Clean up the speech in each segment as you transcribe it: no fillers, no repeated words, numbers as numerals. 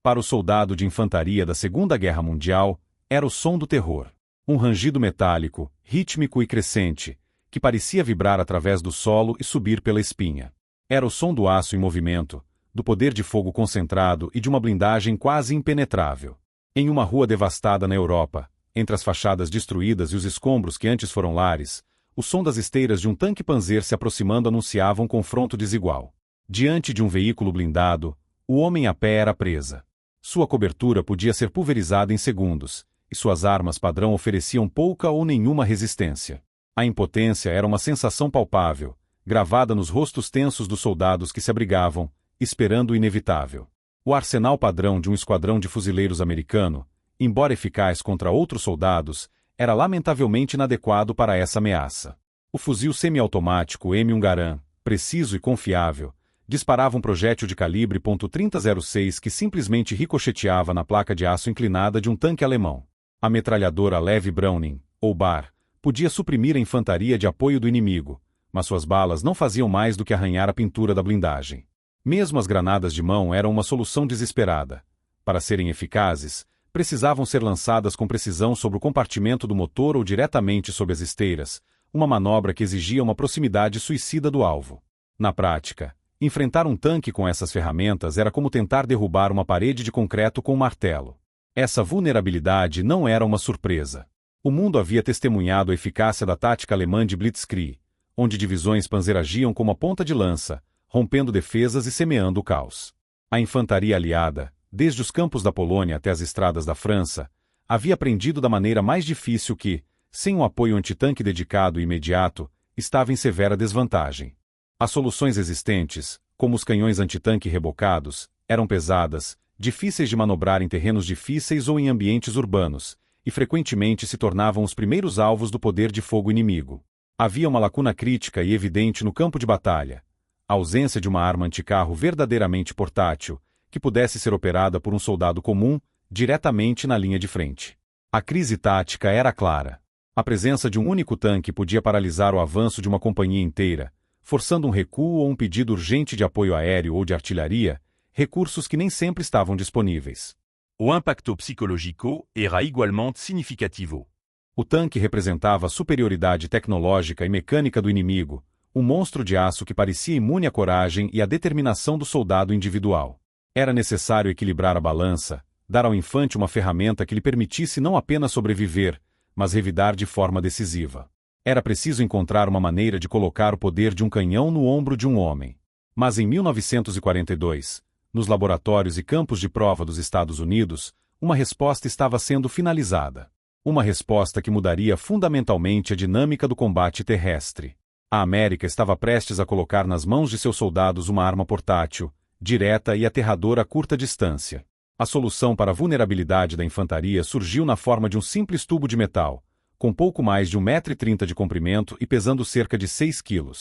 Para o soldado de infantaria da Segunda Guerra Mundial, era o som do terror. Um rangido metálico, rítmico e crescente, que parecia vibrar através do solo e subir pela espinha. Era o som do aço em movimento, do poder de fogo concentrado e de uma blindagem quase impenetrável. Em uma rua devastada na Europa, entre as fachadas destruídas e os escombros que antes foram lares, o som das esteiras de um tanque Panzer se aproximando anunciava um confronto desigual. Diante de um veículo blindado, o homem a pé era presa. Sua cobertura podia ser pulverizada em segundos, e suas armas padrão ofereciam pouca ou nenhuma resistência. A impotência era uma sensação palpável, gravada nos rostos tensos dos soldados que se abrigavam, esperando o inevitável. O arsenal padrão de um esquadrão de fuzileiros americano, embora eficaz contra outros soldados, era lamentavelmente inadequado para essa ameaça. O fuzil semiautomático M1 Garand, preciso e confiável, disparava um projétil de calibre .3006 que simplesmente ricocheteava na placa de aço inclinada de um tanque alemão. A metralhadora leve Browning, ou Bar, podia suprimir a infantaria de apoio do inimigo, mas suas balas não faziam mais do que arranhar a pintura da blindagem. Mesmo as granadas de mão eram uma solução desesperada. Para serem eficazes, precisavam ser lançadas com precisão sobre o compartimento do motor ou diretamente sob as esteiras, uma manobra que exigia uma proximidade suicida do alvo. Na prática, enfrentar um tanque com essas ferramentas era como tentar derrubar uma parede de concreto com um martelo. Essa vulnerabilidade não era uma surpresa. O mundo havia testemunhado a eficácia da tática alemã de Blitzkrieg, onde divisões Panzer agiam como a ponta de lança, rompendo defesas e semeando o caos. A infantaria aliada, desde os campos da Polônia até as estradas da França, havia aprendido da maneira mais difícil que, sem um apoio antitanque dedicado e imediato, estava em severa desvantagem. As soluções existentes, como os canhões antitanque rebocados, eram pesadas, difíceis de manobrar em terrenos difíceis ou em ambientes urbanos, e frequentemente se tornavam os primeiros alvos do poder de fogo inimigo. Havia uma lacuna crítica e evidente no campo de batalha: a ausência de uma arma anticarro verdadeiramente portátil, que pudesse ser operada por um soldado comum, diretamente na linha de frente. A crise tática era clara. A presença de um único tanque podia paralisar o avanço de uma companhia inteira, forçando um recuo ou um pedido urgente de apoio aéreo ou de artilharia, recursos que nem sempre estavam disponíveis. O impacto psicológico era igualmente significativo. O tanque representava a superioridade tecnológica e mecânica do inimigo, um monstro de aço que parecia imune à coragem e à determinação do soldado individual. Era necessário equilibrar a balança, dar ao infante uma ferramenta que lhe permitisse não apenas sobreviver, mas revidar de forma decisiva. Era preciso encontrar uma maneira de colocar o poder de um canhão no ombro de um homem. Mas em 1942, nos laboratórios e campos de prova dos Estados Unidos, uma resposta estava sendo finalizada. Uma resposta que mudaria fundamentalmente a dinâmica do combate terrestre. A América estava prestes a colocar nas mãos de seus soldados uma arma portátil, direta e aterradora a curta distância. A solução para a vulnerabilidade da infantaria surgiu na forma de um simples tubo de metal, com pouco mais de 1,30 m de comprimento e pesando cerca de 6 kg.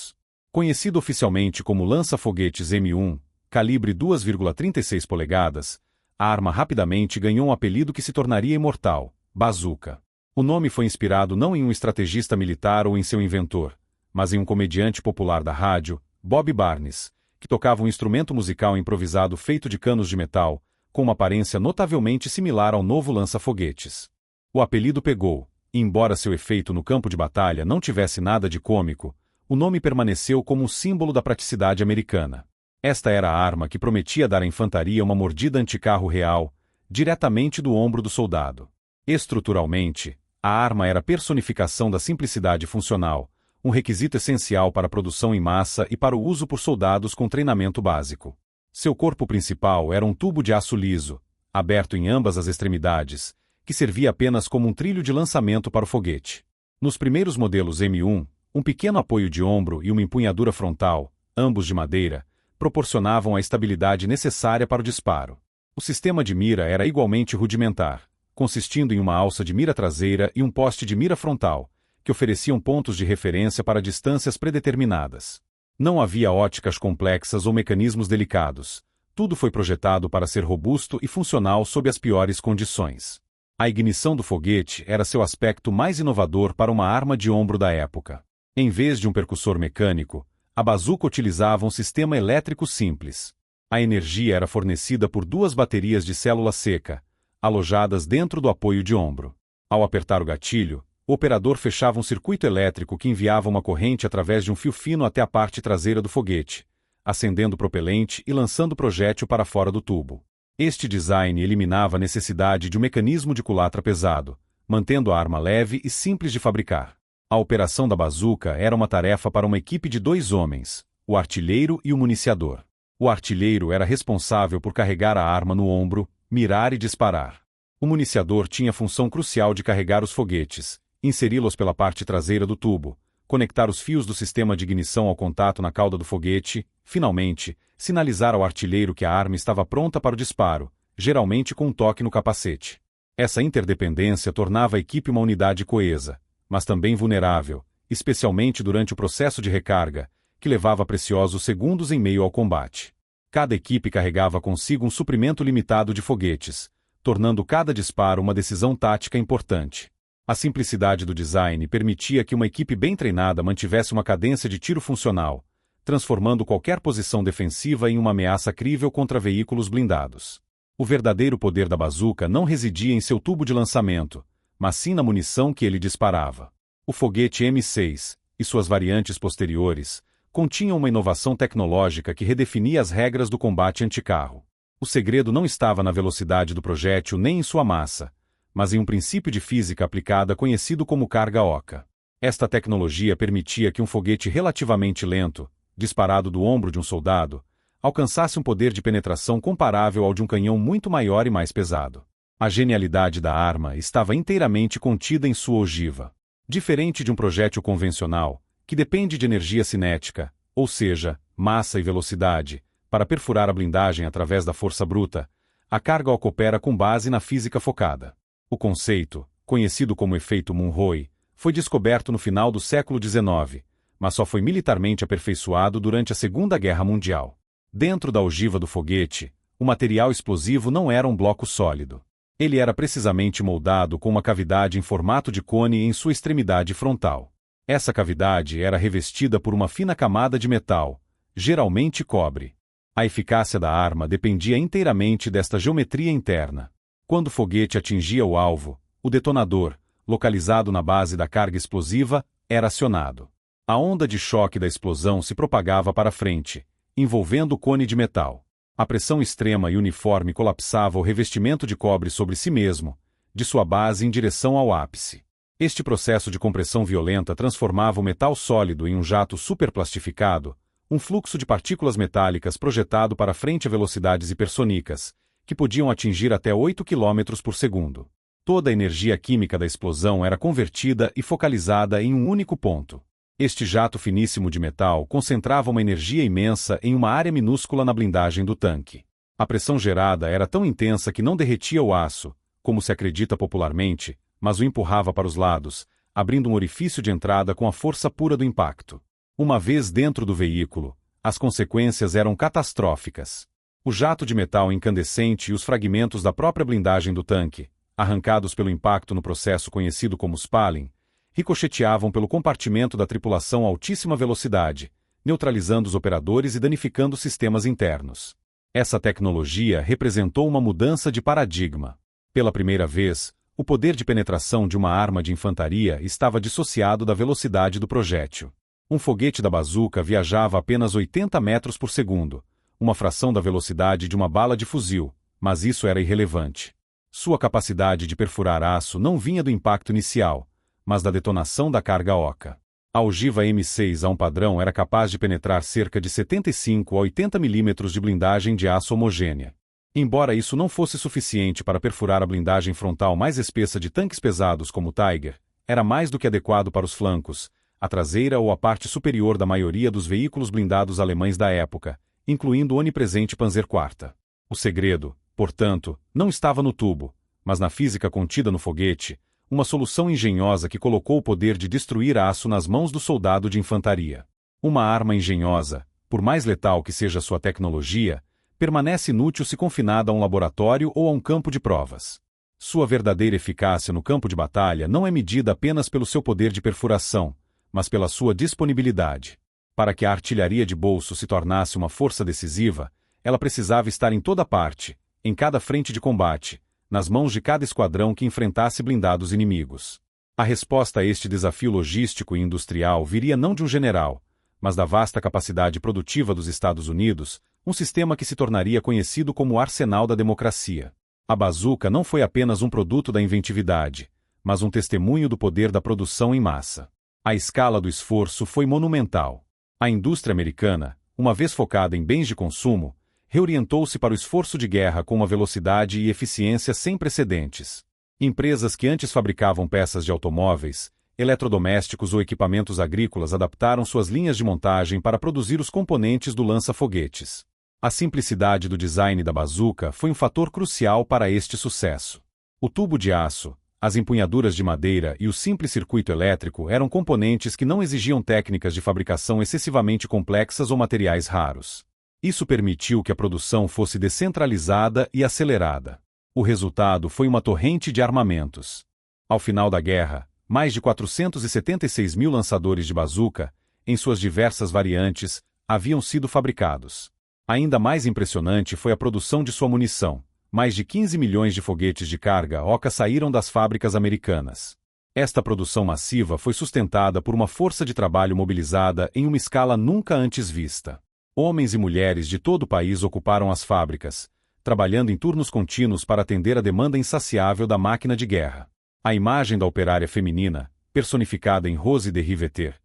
Conhecido oficialmente como lança-foguetes M1, calibre 2,36 polegadas, a arma rapidamente ganhou um apelido que se tornaria imortal: Bazooka. O nome foi inspirado não em um estrategista militar ou em seu inventor, mas em um comediante popular da rádio, Bob Barnes, que tocava um instrumento musical improvisado feito de canos de metal, com uma aparência notavelmente similar ao novo lança-foguetes. O apelido pegou, e embora seu efeito no campo de batalha não tivesse nada de cômico, o nome permaneceu como um símbolo da praticidade americana. Esta era a arma que prometia dar à infantaria uma mordida anticarro real, diretamente do ombro do soldado. Estruturalmente, a arma era a personificação da simplicidade funcional, um requisito essencial para a produção em massa e para o uso por soldados com treinamento básico. Seu corpo principal era um tubo de aço liso, aberto em ambas as extremidades, que servia apenas como um trilho de lançamento para o foguete. Nos primeiros modelos M1, um pequeno apoio de ombro e uma empunhadura frontal, ambos de madeira, proporcionavam a estabilidade necessária para o disparo. O sistema de mira era igualmente rudimentar, consistindo em uma alça de mira traseira e um poste de mira frontal, que ofereciam pontos de referência para distâncias predeterminadas. Não havia óticas complexas ou mecanismos delicados. Tudo foi projetado para ser robusto e funcional sob as piores condições. A ignição do foguete era seu aspecto mais inovador para uma arma de ombro da época. Em vez de um percussor mecânico, a bazuca utilizava um sistema elétrico simples. A energia era fornecida por 2 baterias de célula seca, alojadas dentro do apoio de ombro. Ao apertar o gatilho, o operador fechava um circuito elétrico que enviava uma corrente através de um fio fino até a parte traseira do foguete, acendendo o propelente e lançando o projétil para fora do tubo. Este design eliminava a necessidade de um mecanismo de culatra pesado, mantendo a arma leve e simples de fabricar. A operação da bazuca era uma tarefa para uma equipe de 2 homens, o artilheiro e o municiador. O artilheiro era responsável por carregar a arma no ombro, mirar e disparar. O municiador tinha a função crucial de carregar os foguetes, inseri-los pela parte traseira do tubo, conectar os fios do sistema de ignição ao contato na cauda do foguete, finalmente, sinalizar ao artilheiro que a arma estava pronta para o disparo, geralmente com um toque no capacete. Essa interdependência tornava a equipe uma unidade coesa, mas também vulnerável, especialmente durante o processo de recarga, que levava preciosos segundos em meio ao combate. Cada equipe carregava consigo um suprimento limitado de foguetes, tornando cada disparo uma decisão tática importante. A simplicidade do design permitia que uma equipe bem treinada mantivesse uma cadência de tiro funcional, transformando qualquer posição defensiva em uma ameaça crível contra veículos blindados. O verdadeiro poder da bazuca não residia em seu tubo de lançamento, mas sim na munição que ele disparava. O foguete M6, e suas variantes posteriores, continham uma inovação tecnológica que redefinia as regras do combate anticarro. O segredo não estava na velocidade do projétil nem em sua massa, mas em um princípio de física aplicada conhecido como carga oca. Esta tecnologia permitia que um foguete relativamente lento, disparado do ombro de um soldado, alcançasse um poder de penetração comparável ao de um canhão muito maior e mais pesado. A genialidade da arma estava inteiramente contida em sua ogiva. Diferente de um projétil convencional, que depende de energia cinética, ou seja, massa e velocidade, para perfurar a blindagem através da força bruta, a carga oca opera com base na física focada. O conceito, conhecido como efeito Monroe, foi descoberto no final do século XIX, mas só foi militarmente aperfeiçoado durante a Segunda Guerra Mundial. Dentro da ogiva do foguete, o material explosivo não era um bloco sólido. Ele era precisamente moldado com uma cavidade em formato de cone em sua extremidade frontal. Essa cavidade era revestida por uma fina camada de metal, geralmente cobre. A eficácia da arma dependia inteiramente desta geometria interna. Quando o foguete atingia o alvo, o detonador, localizado na base da carga explosiva, era acionado. A onda de choque da explosão se propagava para frente, envolvendo o cone de metal. A pressão extrema e uniforme colapsava o revestimento de cobre sobre si mesmo, de sua base em direção ao ápice. Este processo de compressão violenta transformava o metal sólido em um jato superplastificado, um fluxo de partículas metálicas projetado para frente a velocidades hipersônicas, que podiam atingir até 8 km por segundo. Toda a energia química da explosão era convertida e focalizada em um único ponto. Este jato finíssimo de metal concentrava uma energia imensa em uma área minúscula na blindagem do tanque. A pressão gerada era tão intensa que não derretia o aço, como se acredita popularmente, mas o empurrava para os lados, abrindo um orifício de entrada com a força pura do impacto. Uma vez dentro do veículo, as consequências eram catastróficas. O jato de metal incandescente e os fragmentos da própria blindagem do tanque, arrancados pelo impacto no processo conhecido como spalling, ricocheteavam pelo compartimento da tripulação a altíssima velocidade, neutralizando os operadores e danificando sistemas internos. Essa tecnologia representou uma mudança de paradigma. Pela primeira vez, o poder de penetração de uma arma de infantaria estava dissociado da velocidade do projétil. Um foguete da bazuca viajava a apenas 80 metros por segundo, uma fração da velocidade de uma bala de fuzil, mas isso era irrelevante. Sua capacidade de perfurar aço não vinha do impacto inicial, mas da detonação da carga oca. A ogiva M6 a um padrão era capaz de penetrar cerca de 75 a 80 milímetros de blindagem de aço homogênea. Embora isso não fosse suficiente para perfurar a blindagem frontal mais espessa de tanques pesados como o Tiger, era mais do que adequado para os flancos, a traseira ou a parte superior da maioria dos veículos blindados alemães da época, incluindo o onipresente Panzer IV. O segredo, portanto, não estava no tubo, mas na física contida no foguete, uma solução engenhosa que colocou o poder de destruir aço nas mãos do soldado de infantaria. Uma arma engenhosa, por mais letal que seja sua tecnologia, permanece inútil se confinada a um laboratório ou a um campo de provas. Sua verdadeira eficácia no campo de batalha não é medida apenas pelo seu poder de perfuração, mas pela sua disponibilidade. Para que a artilharia de bolso se tornasse uma força decisiva, ela precisava estar em toda parte, em cada frente de combate, nas mãos de cada esquadrão que enfrentasse blindados inimigos. A resposta a este desafio logístico e industrial viria não de um general, mas da vasta capacidade produtiva dos Estados Unidos, um sistema que se tornaria conhecido como o arsenal da democracia. A bazuca não foi apenas um produto da inventividade, mas um testemunho do poder da produção em massa. A escala do esforço foi monumental. A indústria americana, uma vez focada em bens de consumo, reorientou-se para o esforço de guerra com uma velocidade e eficiência sem precedentes. Empresas que antes fabricavam peças de automóveis, eletrodomésticos ou equipamentos agrícolas adaptaram suas linhas de montagem para produzir os componentes do lança-foguetes. A simplicidade do design da bazuca foi um fator crucial para este sucesso. O tubo de aço, as empunhaduras de madeira e o simples circuito elétrico eram componentes que não exigiam técnicas de fabricação excessivamente complexas ou materiais raros. Isso permitiu que a produção fosse descentralizada e acelerada. O resultado foi uma torrente de armamentos. Ao final da guerra, mais de 476 mil lançadores de bazuca, em suas diversas variantes, haviam sido fabricados. Ainda mais impressionante foi a produção de sua munição. Mais de 15 milhões de foguetes de carga Oca saíram das fábricas americanas. Esta produção massiva foi sustentada por uma força de trabalho mobilizada em uma escala nunca antes vista. Homens e mulheres de todo o país ocuparam as fábricas, trabalhando em turnos contínuos para atender a demanda insaciável da máquina de guerra. A imagem da operária feminina, personificada em Rose de Riveter,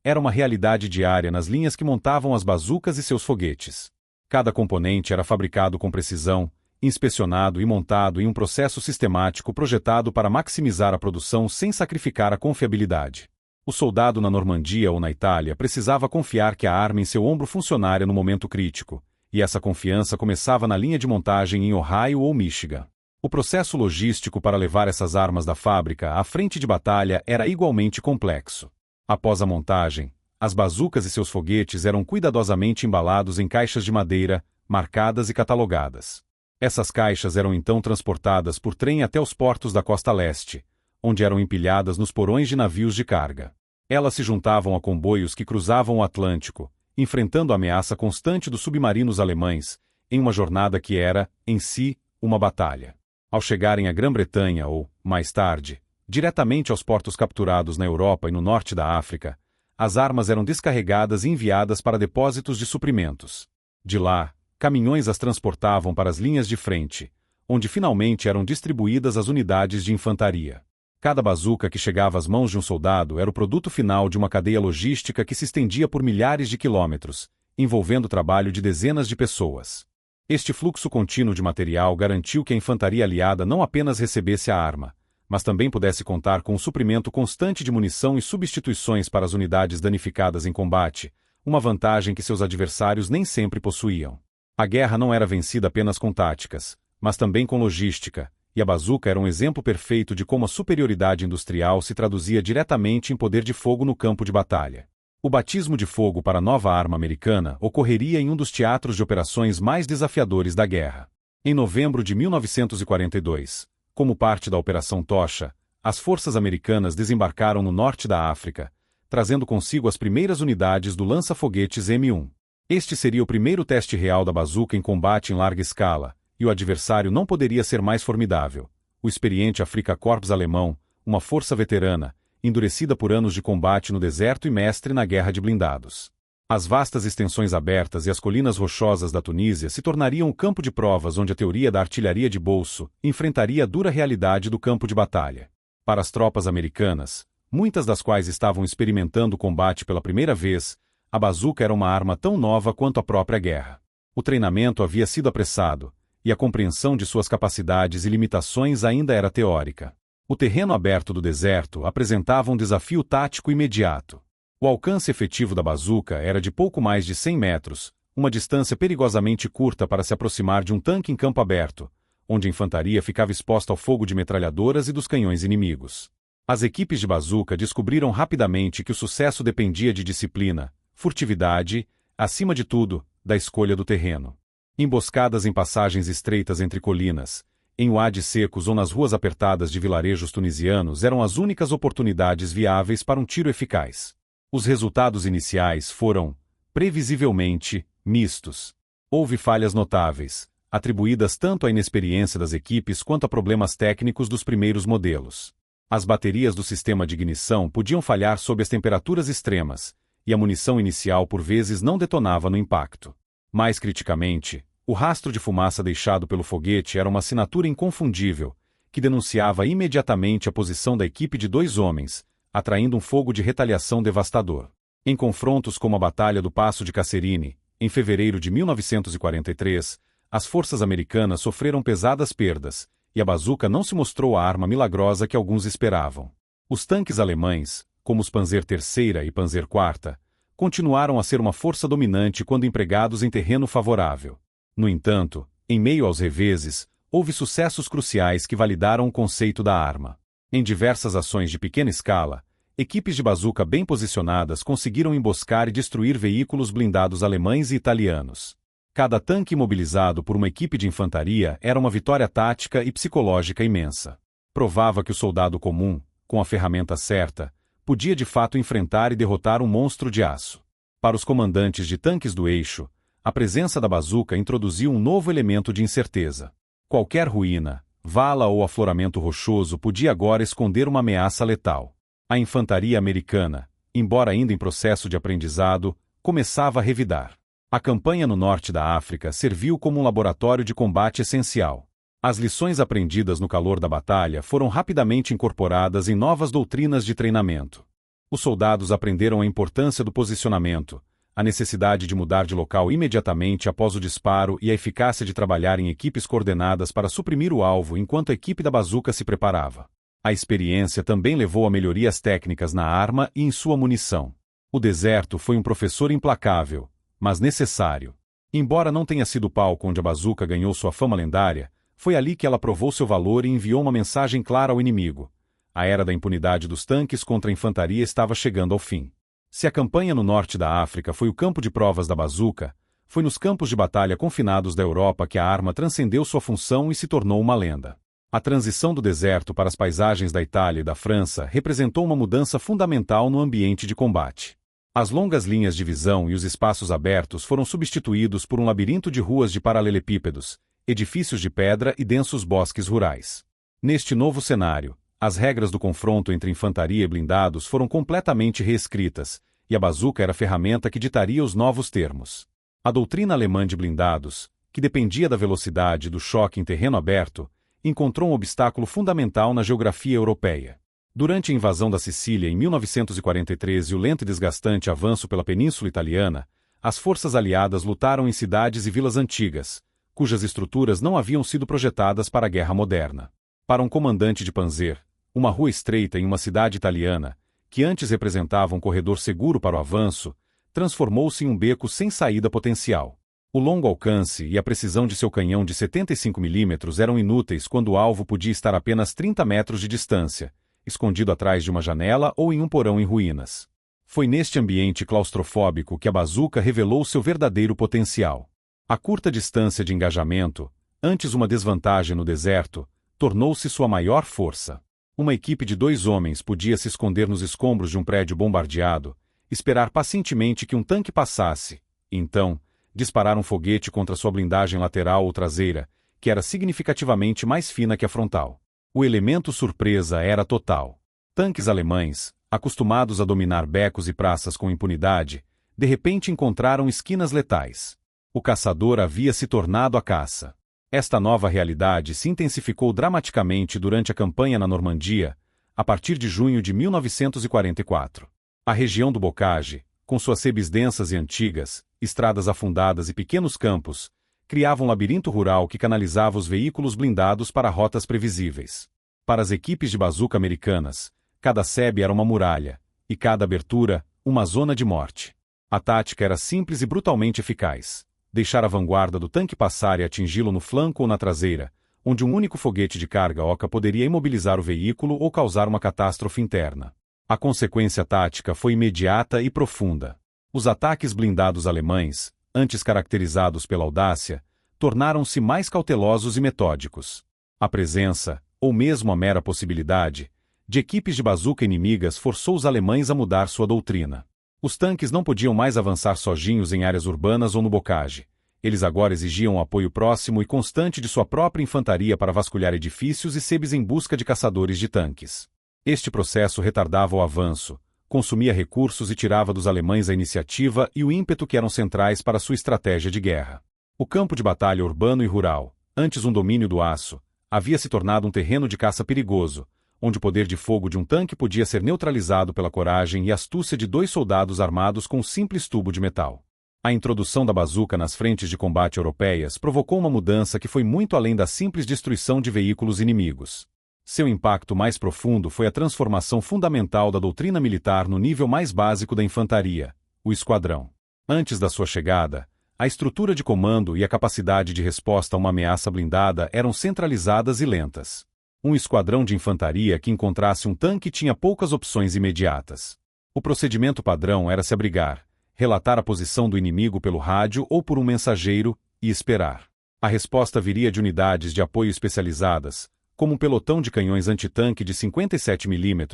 era uma realidade diária nas linhas que montavam as bazucas e seus foguetes. Cada componente era fabricado com precisão, inspecionado e montado em um processo sistemático projetado para maximizar a produção sem sacrificar a confiabilidade. O soldado na Normandia ou na Itália precisava confiar que a arma em seu ombro funcionaria no momento crítico, e essa confiança começava na linha de montagem em Ohio ou Michigan. O processo logístico para levar essas armas da fábrica à frente de batalha era igualmente complexo. Após a montagem, as bazucas e seus foguetes eram cuidadosamente embalados em caixas de madeira, marcadas e catalogadas. Essas caixas eram então transportadas por trem até os portos da costa leste, onde eram empilhadas nos porões de navios de carga. Elas se juntavam a comboios que cruzavam o Atlântico, enfrentando a ameaça constante dos submarinos alemães, em uma jornada que era, em si, uma batalha. Ao chegarem à Grã-Bretanha ou, mais tarde, diretamente aos portos capturados na Europa e no norte da África, as armas eram descarregadas e enviadas para depósitos de suprimentos. De lá, caminhões as transportavam para as linhas de frente, onde finalmente eram distribuídas as unidades de infantaria. Cada bazuca que chegava às mãos de um soldado era o produto final de uma cadeia logística que se estendia por milhares de quilômetros, envolvendo o trabalho de dezenas de pessoas. Este fluxo contínuo de material garantiu que a infantaria aliada não apenas recebesse a arma, mas também pudesse contar com um suprimento constante de munição e substituições para as unidades danificadas em combate, uma vantagem que seus adversários nem sempre possuíam. A guerra não era vencida apenas com táticas, mas também com logística, e a bazuca era um exemplo perfeito de como a superioridade industrial se traduzia diretamente em poder de fogo no campo de batalha. O batismo de fogo para a nova arma americana ocorreria em um dos teatros de operações mais desafiadores da guerra. Em novembro de 1942, como parte da Operação Tocha, as forças americanas desembarcaram no norte da África, trazendo consigo as primeiras unidades do lança-foguetes M1. Este seria o primeiro teste real da bazuca em combate em larga escala, e o adversário não poderia ser mais formidável. O experiente Afrika Korps alemão, uma força veterana, endurecida por anos de combate no deserto e mestre na guerra de blindados. As vastas extensões abertas e as colinas rochosas da Tunísia se tornariam o campo de provas onde a teoria da artilharia de bolso enfrentaria a dura realidade do campo de batalha. Para as tropas americanas, muitas das quais estavam experimentando o combate pela primeira vez, a bazuca era uma arma tão nova quanto a própria guerra. O treinamento havia sido apressado, e a compreensão de suas capacidades e limitações ainda era teórica. O terreno aberto do deserto apresentava um desafio tático imediato. O alcance efetivo da bazuca era de pouco mais de 100 metros, uma distância perigosamente curta para se aproximar de um tanque em campo aberto, onde a infantaria ficava exposta ao fogo de metralhadoras e dos canhões inimigos. As equipes de bazuca descobriram rapidamente que o sucesso dependia de disciplina, furtividade, acima de tudo, da escolha do terreno. Emboscadas em passagens estreitas entre colinas, em uades secos ou nas ruas apertadas de vilarejos tunisianos eram as únicas oportunidades viáveis para um tiro eficaz. Os resultados iniciais foram, previsivelmente, mistos. Houve falhas notáveis, atribuídas tanto à inexperiência das equipes quanto a problemas técnicos dos primeiros modelos. As baterias do sistema de ignição podiam falhar sob as temperaturas extremas, e a munição inicial por vezes não detonava no impacto. Mais criticamente, o rastro de fumaça deixado pelo foguete era uma assinatura inconfundível, que denunciava imediatamente a posição da equipe de 2 homens, atraindo um fogo de retaliação devastador. Em confrontos como a Batalha do Passo de Kasserine, em fevereiro de 1943, as forças americanas sofreram pesadas perdas, e a bazuca não se mostrou a arma milagrosa que alguns esperavam. Os tanques alemães, como os Panzer III e Panzer IV, continuaram a ser uma força dominante quando empregados em terreno favorável. No entanto, em meio aos reveses, houve sucessos cruciais que validaram o conceito da arma. Em diversas ações de pequena escala, equipes de bazuca bem posicionadas conseguiram emboscar e destruir veículos blindados alemães e italianos. Cada tanque imobilizado por uma equipe de infantaria era uma vitória tática e psicológica imensa. Provava que o soldado comum, com a ferramenta certa, podia de fato enfrentar e derrotar um monstro de aço. Para os comandantes de tanques do eixo, a presença da bazuca introduziu um novo elemento de incerteza. Qualquer ruína, vala ou afloramento rochoso podia agora esconder uma ameaça letal. A infantaria americana, embora ainda em processo de aprendizado, começava a revidar. A campanha no norte da África serviu como um laboratório de combate essencial. As lições aprendidas no calor da batalha foram rapidamente incorporadas em novas doutrinas de treinamento. Os soldados aprenderam a importância do posicionamento, a necessidade de mudar de local imediatamente após o disparo e a eficácia de trabalhar em equipes coordenadas para suprimir o alvo enquanto a equipe da bazuca se preparava. A experiência também levou a melhorias técnicas na arma e em sua munição. O deserto foi um professor implacável, mas necessário. Embora não tenha sido o palco onde a bazuca ganhou sua fama lendária, foi ali que ela provou seu valor e enviou uma mensagem clara ao inimigo. A era da impunidade dos tanques contra a infantaria estava chegando ao fim. Se a campanha no norte da África foi o campo de provas da bazuca, foi nos campos de batalha confinados da Europa que a arma transcendeu sua função e se tornou uma lenda. A transição do deserto para as paisagens da Itália e da França representou uma mudança fundamental no ambiente de combate. As longas linhas de visão e os espaços abertos foram substituídos por um labirinto de ruas de paralelepípedos, edifícios de pedra e densos bosques rurais. Neste novo cenário, as regras do confronto entre infantaria e blindados foram completamente reescritas, e a bazuca era a ferramenta que ditaria os novos termos. A doutrina alemã de blindados, que dependia da velocidade e do choque em terreno aberto, encontrou um obstáculo fundamental na geografia europeia. Durante a invasão da Sicília em 1943 e o lento e desgastante avanço pela Península Italiana, as forças aliadas lutaram em cidades e vilas antigas, cujas estruturas não haviam sido projetadas para a guerra moderna. Para um comandante de panzer, uma rua estreita em uma cidade italiana, que antes representava um corredor seguro para o avanço, transformou-se em um beco sem saída potencial. O longo alcance e a precisão de seu canhão de 75 mm eram inúteis quando o alvo podia estar a apenas 30 metros de distância, escondido atrás de uma janela ou em um porão em ruínas. Foi neste ambiente claustrofóbico que a bazuca revelou seu verdadeiro potencial. A curta distância de engajamento, antes uma desvantagem no deserto, tornou-se sua maior força. Uma equipe de 2 homens podia se esconder nos escombros de um prédio bombardeado, esperar pacientemente que um tanque passasse, e então, disparar um foguete contra sua blindagem lateral ou traseira, que era significativamente mais fina que a frontal. O elemento surpresa era total. Tanques alemães, acostumados a dominar becos e praças com impunidade, de repente encontraram esquinas letais. O caçador havia se tornado a caça. Esta nova realidade se intensificou dramaticamente durante a campanha na Normandia, a partir de junho de 1944. A região do Bocage, com suas sebes densas e antigas, estradas afundadas e pequenos campos, criava um labirinto rural que canalizava os veículos blindados para rotas previsíveis. Para as equipes de bazuca americanas, cada sebe era uma muralha, e cada abertura, uma zona de morte. A tática era simples e brutalmente eficaz. Deixar a vanguarda do tanque passar e atingi-lo no flanco ou na traseira, onde um único foguete de carga oca poderia imobilizar o veículo ou causar uma catástrofe interna. A consequência tática foi imediata e profunda. Os ataques blindados alemães, antes caracterizados pela audácia, tornaram-se mais cautelosos e metódicos. A presença, ou mesmo a mera possibilidade, de equipes de bazuca inimigas forçou os alemães a mudar sua doutrina. Os tanques não podiam mais avançar sozinhos em áreas urbanas ou no bocage, Eles agora exigiam o apoio próximo e constante de sua própria infantaria para vasculhar edifícios e sebes em busca de caçadores de tanques. Este processo retardava o avanço, consumia recursos e tirava dos alemães a iniciativa e o ímpeto que eram centrais para sua estratégia de guerra. O campo de batalha urbano e rural, antes um domínio do aço, havia se tornado um terreno de caça perigoso, onde o poder de fogo de um tanque podia ser neutralizado pela coragem e astúcia de 2 soldados armados com um simples tubo de metal. A introdução da bazuca nas frentes de combate europeias provocou uma mudança que foi muito além da simples destruição de veículos inimigos. Seu impacto mais profundo foi a transformação fundamental da doutrina militar no nível mais básico da infantaria, o esquadrão. Antes da sua chegada, a estrutura de comando e a capacidade de resposta a uma ameaça blindada eram centralizadas e lentas. Um esquadrão de infantaria que encontrasse um tanque tinha poucas opções imediatas. O procedimento padrão era se abrigar, relatar a posição do inimigo pelo rádio ou por um mensageiro, e esperar. A resposta viria de unidades de apoio especializadas, como um pelotão de canhões antitanque de 57 mm,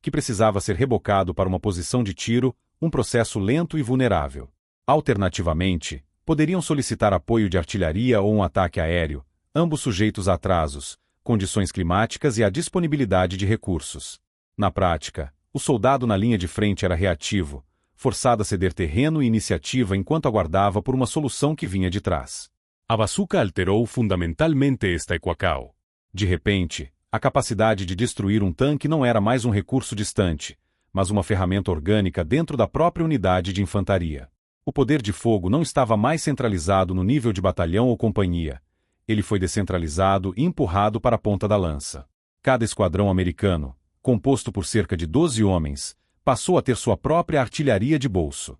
que precisava ser rebocado para uma posição de tiro, um processo lento e vulnerável. Alternativamente, poderiam solicitar apoio de artilharia ou um ataque aéreo, ambos sujeitos a atrasos, condições climáticas e à disponibilidade de recursos. Na prática, o soldado na linha de frente era reativo, forçado a ceder terreno e iniciativa enquanto aguardava por uma solução que vinha de trás. A bazuca alterou fundamentalmente esta equação. De repente, a capacidade de destruir um tanque não era mais um recurso distante, mas uma ferramenta orgânica dentro da própria unidade de infantaria. O poder de fogo não estava mais centralizado no nível de batalhão ou companhia. Ele foi descentralizado e empurrado para a ponta da lança. Cada esquadrão americano, composto por cerca de 12 homens, passou a ter sua própria artilharia de bolso.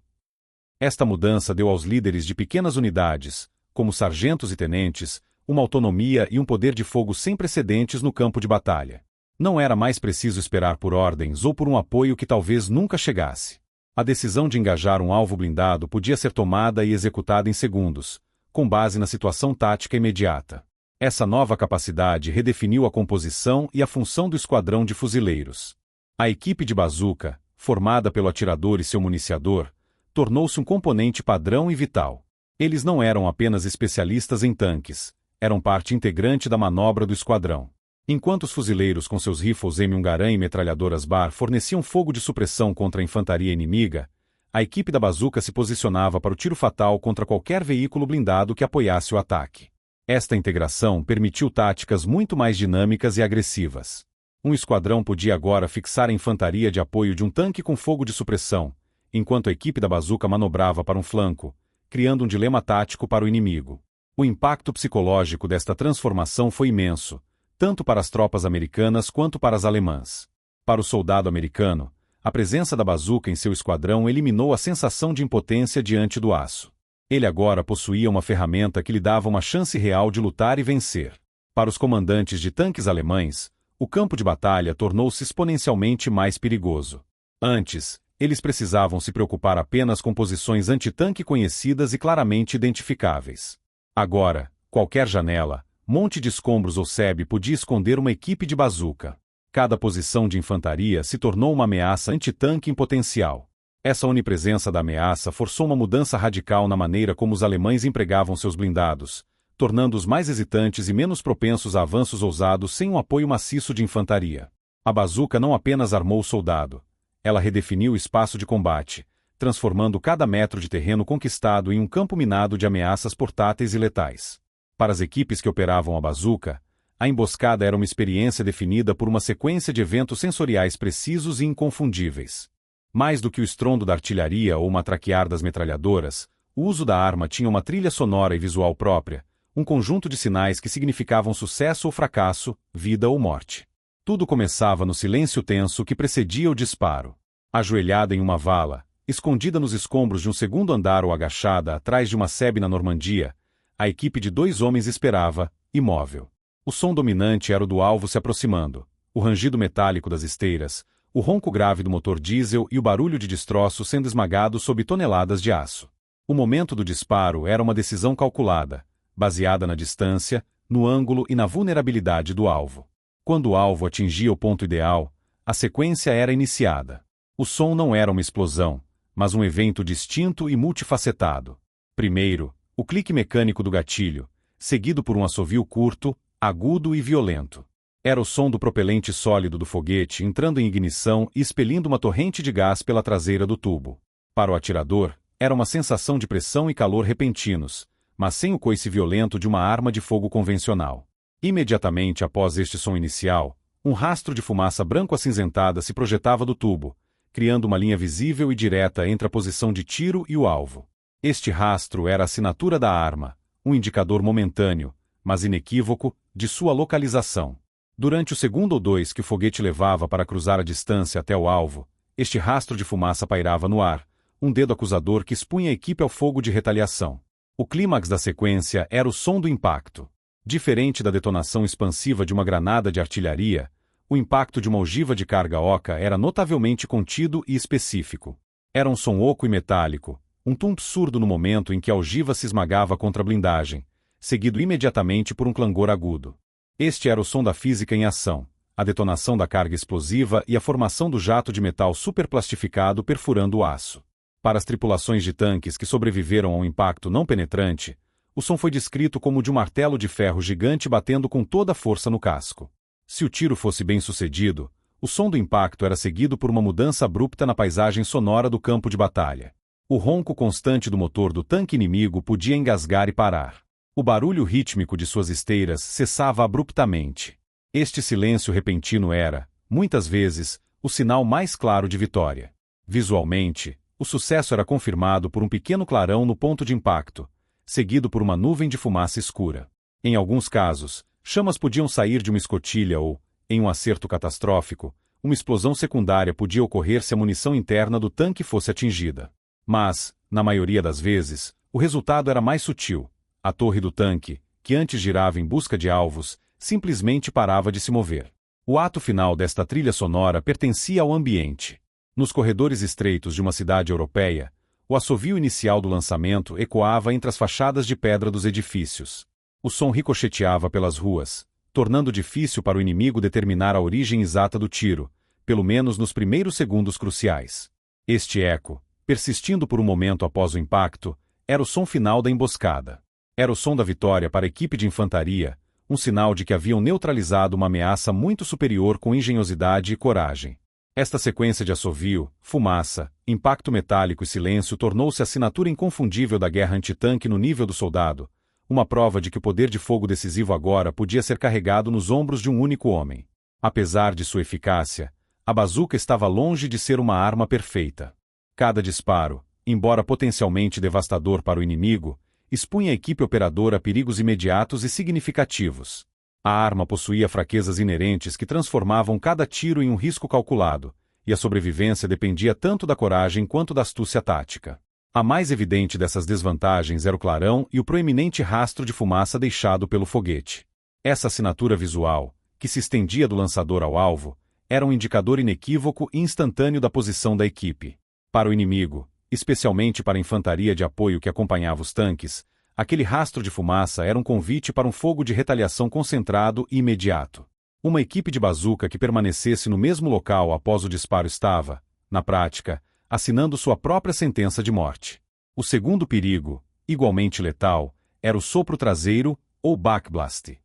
Esta mudança deu aos líderes de pequenas unidades, como sargentos e tenentes, uma autonomia e um poder de fogo sem precedentes no campo de batalha. Não era mais preciso esperar por ordens ou por um apoio que talvez nunca chegasse. A decisão de engajar um alvo blindado podia ser tomada e executada em segundos, com base na situação tática imediata. Essa nova capacidade redefiniu a composição e a função do esquadrão de fuzileiros. A equipe de bazuca, formada pelo atirador e seu municiador, tornou-se um componente padrão e vital. Eles não eram apenas especialistas em tanques, eram parte integrante da manobra do esquadrão. Enquanto os fuzileiros com seus rifles M1 Garand e metralhadoras Bar forneciam fogo de supressão contra a infantaria inimiga, a equipe da bazuca se posicionava para o tiro fatal contra qualquer veículo blindado que apoiasse o ataque. Esta integração permitiu táticas muito mais dinâmicas e agressivas. Um esquadrão podia agora fixar a infantaria de apoio de um tanque com fogo de supressão, enquanto a equipe da bazuca manobrava para um flanco, criando um dilema tático para o inimigo. O impacto psicológico desta transformação foi imenso, tanto para as tropas americanas quanto para as alemãs. Para o soldado americano, a presença da bazuca em seu esquadrão eliminou a sensação de impotência diante do aço. Ele agora possuía uma ferramenta que lhe dava uma chance real de lutar e vencer. Para os comandantes de tanques alemães, o campo de batalha tornou-se exponencialmente mais perigoso. Antes, eles precisavam se preocupar apenas com posições antitanque conhecidas e claramente identificáveis. Agora, qualquer janela, monte de escombros ou sebe podia esconder uma equipe de bazuca. Cada posição de infantaria se tornou uma ameaça antitanque em potencial. Essa onipresença da ameaça forçou uma mudança radical na maneira como os alemães empregavam seus blindados, tornando-os mais hesitantes e menos propensos a avanços ousados sem um apoio maciço de infantaria. A bazuca não apenas armou o soldado, ela redefiniu o espaço de combate, transformando cada metro de terreno conquistado em um campo minado de ameaças portáteis e letais. Para as equipes que operavam a bazuca, a emboscada era uma experiência definida por uma sequência de eventos sensoriais precisos e inconfundíveis. Mais do que o estrondo da artilharia ou o matraquear das metralhadoras, o uso da arma tinha uma trilha sonora e visual própria, um conjunto de sinais que significavam sucesso ou fracasso, vida ou morte. Tudo começava no silêncio tenso que precedia o disparo. Ajoelhada em uma vala, escondida nos escombros de um segundo andar ou agachada atrás de uma sebe na Normandia, a equipe de 2 homens esperava, imóvel. O som dominante era o do alvo se aproximando, o rangido metálico das esteiras, o ronco grave do motor diesel e o barulho de destroços sendo esmagados sob toneladas de aço. O momento do disparo era uma decisão calculada, baseada na distância, no ângulo e na vulnerabilidade do alvo. Quando o alvo atingia o ponto ideal, a sequência era iniciada. O som não era uma explosão, mas um evento distinto e multifacetado. Primeiro, O clique mecânico do gatilho, seguido por um assovio curto, agudo e violento. Era o som do propelente sólido do foguete entrando em ignição e expelindo uma torrente de gás pela traseira do tubo. Para o atirador, era uma sensação de pressão e calor repentinos, mas sem o coice violento de uma arma de fogo convencional. Imediatamente após este som inicial, um rastro de fumaça branco-acinzentada se projetava do tubo, criando uma linha visível e direta entre a posição de tiro e o alvo. Este rastro era a assinatura da arma, um indicador momentâneo, mas inequívoco, de sua localização. Durante o segundo ou dois que o foguete levava para cruzar a distância até o alvo, este rastro de fumaça pairava no ar, um dedo acusador que expunha a equipe ao fogo de retaliação. O clímax da sequência era o som do impacto. Diferente da detonação expansiva de uma granada de artilharia, o impacto de uma ogiva de carga oca era notavelmente contido e específico. Era um som oco e metálico, um tump surdo no momento em que a ogiva se esmagava contra a blindagem, seguido imediatamente por um clangor agudo. Este era o som da física em ação, a detonação da carga explosiva e a formação do jato de metal superplastificado perfurando o aço. Para as tripulações de tanques que sobreviveram ao impacto não penetrante, o som foi descrito como de um martelo de ferro gigante batendo com toda a força no casco. Se o tiro fosse bem sucedido, o som do impacto era seguido por uma mudança abrupta na paisagem sonora do campo de batalha. O ronco constante do motor do tanque inimigo podia engasgar e parar. O barulho rítmico de suas esteiras cessava abruptamente. Este silêncio repentino era, muitas vezes, o sinal mais claro de vitória. Visualmente, o sucesso era confirmado por um pequeno clarão no ponto de impacto, seguido por uma nuvem de fumaça escura. Em alguns casos, chamas podiam sair de uma escotilha ou, em um acerto catastrófico, uma explosão secundária podia ocorrer se a munição interna do tanque fosse atingida. Mas, na maioria das vezes, o resultado era mais sutil. A torre do tanque, que antes girava em busca de alvos, simplesmente parava de se mover. O ato final desta trilha sonora pertencia ao ambiente. Nos corredores estreitos de uma cidade europeia, o assovio inicial do lançamento ecoava entre as fachadas de pedra dos edifícios. O som ricocheteava pelas ruas, tornando difícil para o inimigo determinar a origem exata do tiro, pelo menos nos primeiros segundos cruciais. Este eco, persistindo por um momento após o impacto, era o som final da emboscada. Era o som da vitória para a equipe de infantaria, um sinal de que haviam neutralizado uma ameaça muito superior com engenhosidade e coragem. Esta sequência de assovio, fumaça, impacto metálico e silêncio tornou-se a assinatura inconfundível da guerra antitanque no nível do soldado, uma prova de que o poder de fogo decisivo agora podia ser carregado nos ombros de um único homem. Apesar de sua eficácia, a bazuca estava longe de ser uma arma perfeita. Cada disparo, embora potencialmente devastador para o inimigo, expunha a equipe operadora a perigos imediatos e significativos. A arma possuía fraquezas inerentes que transformavam cada tiro em um risco calculado, e a sobrevivência dependia tanto da coragem quanto da astúcia tática. A mais evidente dessas desvantagens era o clarão e o proeminente rastro de fumaça deixado pelo foguete. Essa assinatura visual, que se estendia do lançador ao alvo, era um indicador inequívoco e instantâneo da posição da equipe. Para o inimigo, especialmente para a infantaria de apoio que acompanhava os tanques, aquele rastro de fumaça era um convite para um fogo de retaliação concentrado e imediato. Uma equipe de bazuca que permanecesse no mesmo local após o disparo estava, na prática, assinando sua própria sentença de morte. O segundo perigo, igualmente letal, era o sopro traseiro, ou backblast.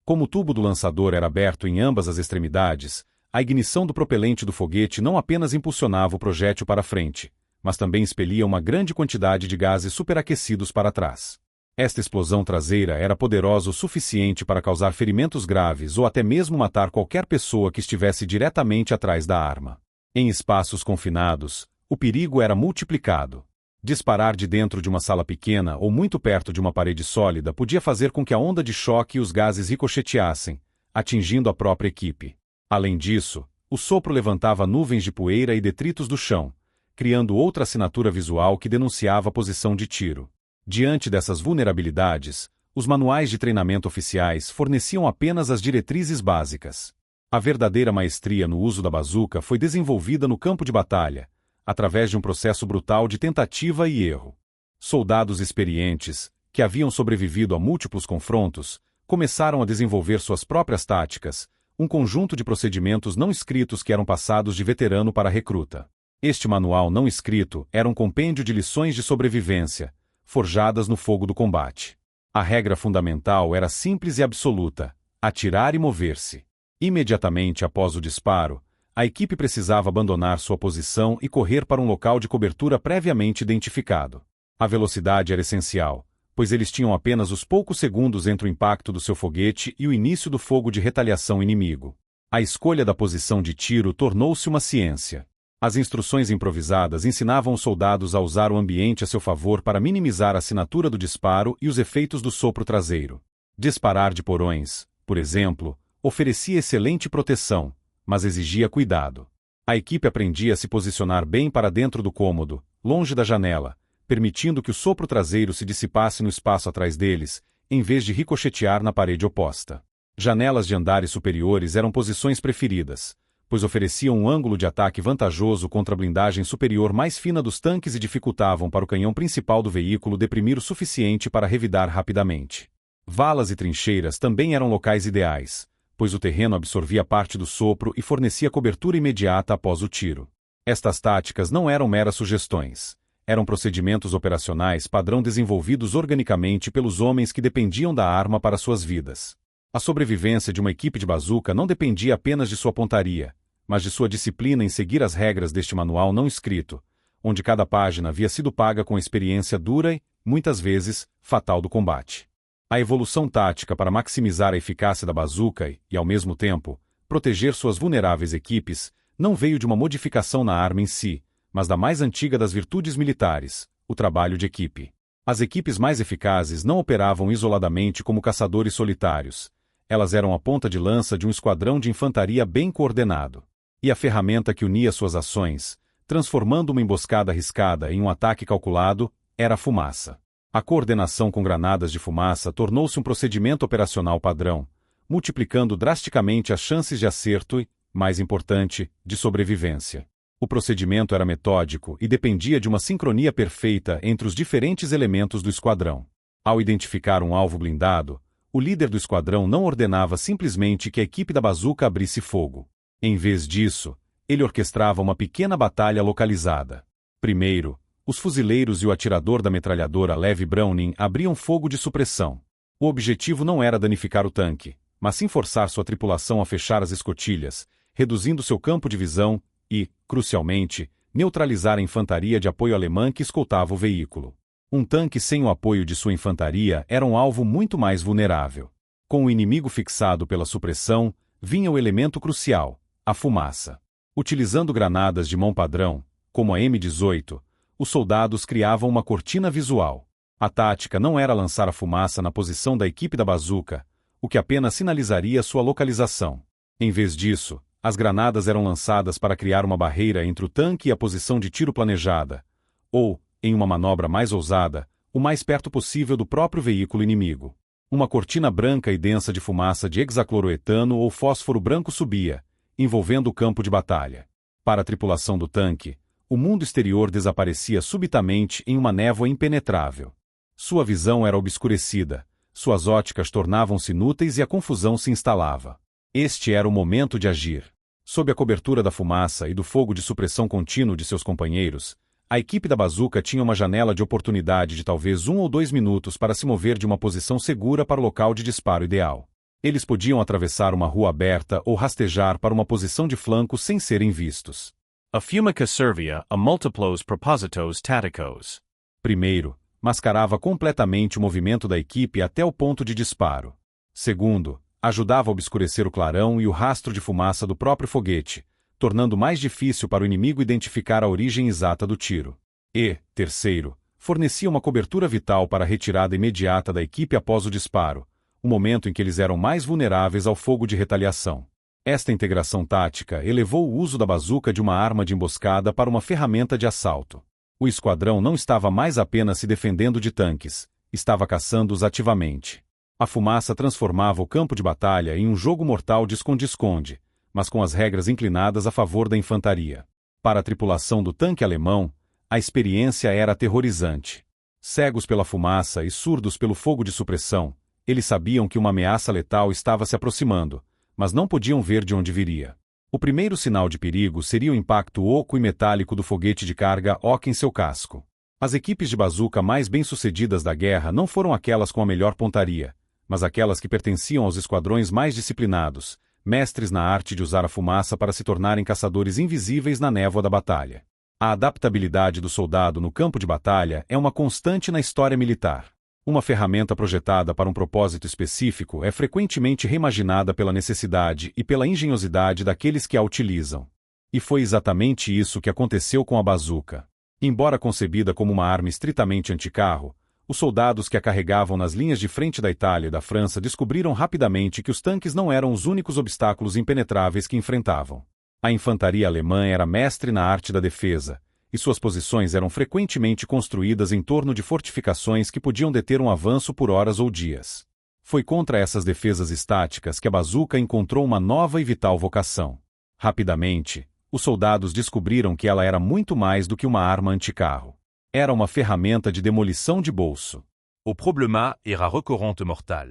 Como o tubo do lançador era aberto em ambas as extremidades, a ignição do propelente do foguete não apenas impulsionava o projétil para frente, mas também expelia uma grande quantidade de gases superaquecidos para trás. Esta explosão traseira era poderosa o suficiente para causar ferimentos graves ou até mesmo matar qualquer pessoa que estivesse diretamente atrás da arma. Em espaços confinados, o perigo era multiplicado. Disparar de dentro de uma sala pequena ou muito perto de uma parede sólida podia fazer com que a onda de choque e os gases ricocheteassem, atingindo a própria equipe. Além disso, o sopro levantava nuvens de poeira e detritos do chão, criando outra assinatura visual que denunciava a posição de tiro. Diante dessas vulnerabilidades, os manuais de treinamento oficiais forneciam apenas as diretrizes básicas. A verdadeira maestria no uso da bazuca foi desenvolvida no campo de batalha, através de um processo brutal de tentativa e erro. Soldados experientes, que haviam sobrevivido a múltiplos confrontos, começaram a desenvolver suas próprias táticas, um conjunto de procedimentos não escritos que eram passados de veterano para recruta. Este manual não escrito era um compêndio de lições de sobrevivência, forjadas no fogo do combate. A regra fundamental era simples e absoluta: atirar e mover-se. Imediatamente após o disparo, a equipe precisava abandonar sua posição e correr para um local de cobertura previamente identificado. A velocidade era essencial, pois eles tinham apenas os poucos segundos entre o impacto do seu foguete e o início do fogo de retaliação inimigo. A escolha da posição de tiro tornou-se uma ciência. As instruções improvisadas ensinavam os soldados a usar o ambiente a seu favor para minimizar a assinatura do disparo e os efeitos do sopro traseiro. Disparar de porões, por exemplo, oferecia excelente proteção, mas exigia cuidado. A equipe aprendia a se posicionar bem para dentro do cômodo, longe da janela, permitindo que o sopro traseiro se dissipasse no espaço atrás deles, em vez de ricochetear na parede oposta. Janelas de andares superiores eram posições preferidas, pois ofereciam um ângulo de ataque vantajoso contra a blindagem superior mais fina dos tanques e dificultavam para o canhão principal do veículo deprimir o suficiente para revidar rapidamente. Valas e trincheiras também eram locais ideais, pois o terreno absorvia parte do sopro e fornecia cobertura imediata após o tiro. Estas táticas não eram meras sugestões. Eram procedimentos operacionais padrão desenvolvidos organicamente pelos homens que dependiam da arma para suas vidas. A sobrevivência de uma equipe de bazuca não dependia apenas de sua pontaria, mas de sua disciplina em seguir as regras deste manual não escrito, onde cada página havia sido paga com a experiência dura e, muitas vezes, fatal do combate. A evolução tática para maximizar a eficácia da bazuca e, ao mesmo tempo, proteger suas vulneráveis equipes, não veio de uma modificação na arma em si, mas da mais antiga das virtudes militares, o trabalho de equipe. As equipes mais eficazes não operavam isoladamente como caçadores solitários. Elas eram a ponta de lança de um esquadrão de infantaria bem coordenado. E a ferramenta que unia suas ações, transformando uma emboscada arriscada em um ataque calculado, era a fumaça. A coordenação com granadas de fumaça tornou-se um procedimento operacional padrão, multiplicando drasticamente as chances de acerto e, mais importante, de sobrevivência. O procedimento era metódico e dependia de uma sincronia perfeita entre os diferentes elementos do esquadrão. Ao identificar um alvo blindado, o líder do esquadrão não ordenava simplesmente que a equipe da bazuca abrisse fogo. Em vez disso, ele orquestrava uma pequena batalha localizada. Primeiro, os fuzileiros e o atirador da metralhadora leve Browning abriam fogo de supressão. O objetivo não era danificar o tanque, mas sim forçar sua tripulação a fechar as escotilhas, reduzindo seu campo de visão e, crucialmente, neutralizar a infantaria de apoio alemã que escoltava o veículo. Um tanque sem o apoio de sua infantaria era um alvo muito mais vulnerável. Com o inimigo fixado pela supressão, vinha o elemento crucial, a fumaça. Utilizando granadas de mão padrão, como a M18, os soldados criavam uma cortina visual. A tática não era lançar a fumaça na posição da equipe da bazuca, o que apenas sinalizaria sua localização. Em vez disso, as granadas eram lançadas para criar uma barreira entre o tanque e a posição de tiro planejada, ou, em uma manobra mais ousada, o mais perto possível do próprio veículo inimigo. Uma cortina branca e densa de fumaça de hexacloroetano ou fósforo branco subia, envolvendo o campo de batalha. Para a tripulação do tanque, o mundo exterior desaparecia subitamente em uma névoa impenetrável. Sua visão era obscurecida, suas óticas tornavam-se inúteis e a confusão se instalava. Este era o momento de agir. Sob a cobertura da fumaça e do fogo de supressão contínuo de seus companheiros, a equipe da bazuca tinha uma janela de oportunidade de talvez 1 ou 2 minutos para se mover de uma posição segura para o local de disparo ideal. Eles podiam atravessar uma rua aberta ou rastejar para uma posição de flanco sem serem vistos. A fumica servia a multiplos propositos táticos. Primeiro, mascarava completamente o movimento da equipe até o ponto de disparo. Segundo, ajudava a obscurecer o clarão e o rastro de fumaça do próprio foguete, tornando mais difícil para o inimigo identificar a origem exata do tiro. E, terceiro, fornecia uma cobertura vital para a retirada imediata da equipe após o disparo, o momento em que eles eram mais vulneráveis ao fogo de retaliação. Esta integração tática elevou o uso da bazuca de uma arma de emboscada para uma ferramenta de assalto. O esquadrão não estava mais apenas se defendendo de tanques, estava caçando-os ativamente. A fumaça transformava o campo de batalha em um jogo mortal de esconde-esconde, mas com as regras inclinadas a favor da infantaria. Para a tripulação do tanque alemão, a experiência era aterrorizante. Cegos pela fumaça e surdos pelo fogo de supressão, eles sabiam que uma ameaça letal estava se aproximando, mas não podiam ver de onde viria. O primeiro sinal de perigo seria o impacto oco e metálico do foguete de carga Oca em seu casco. As equipes de bazuca mais bem-sucedidas da guerra não foram aquelas com a melhor pontaria, mas aquelas que pertenciam aos esquadrões mais disciplinados, mestres na arte de usar a fumaça para se tornarem caçadores invisíveis na névoa da batalha. A adaptabilidade do soldado no campo de batalha é uma constante na história militar. Uma ferramenta projetada para um propósito específico é frequentemente reimaginada pela necessidade e pela engenhosidade daqueles que a utilizam. E foi exatamente isso que aconteceu com a bazuca. Embora concebida como uma arma estritamente anticarro, os soldados que a carregavam nas linhas de frente da Itália e da França descobriram rapidamente que os tanques não eram os únicos obstáculos impenetráveis que enfrentavam. A infantaria alemã era mestre na arte da defesa, e suas posições eram frequentemente construídas em torno de fortificações que podiam deter um avanço por horas ou dias. Foi contra essas defesas estáticas que a bazuca encontrou uma nova e vital vocação. Rapidamente, os soldados descobriram que ela era muito mais do que uma arma anticarro. Era uma ferramenta de demolição de bolso. O problema era recorrente mortal.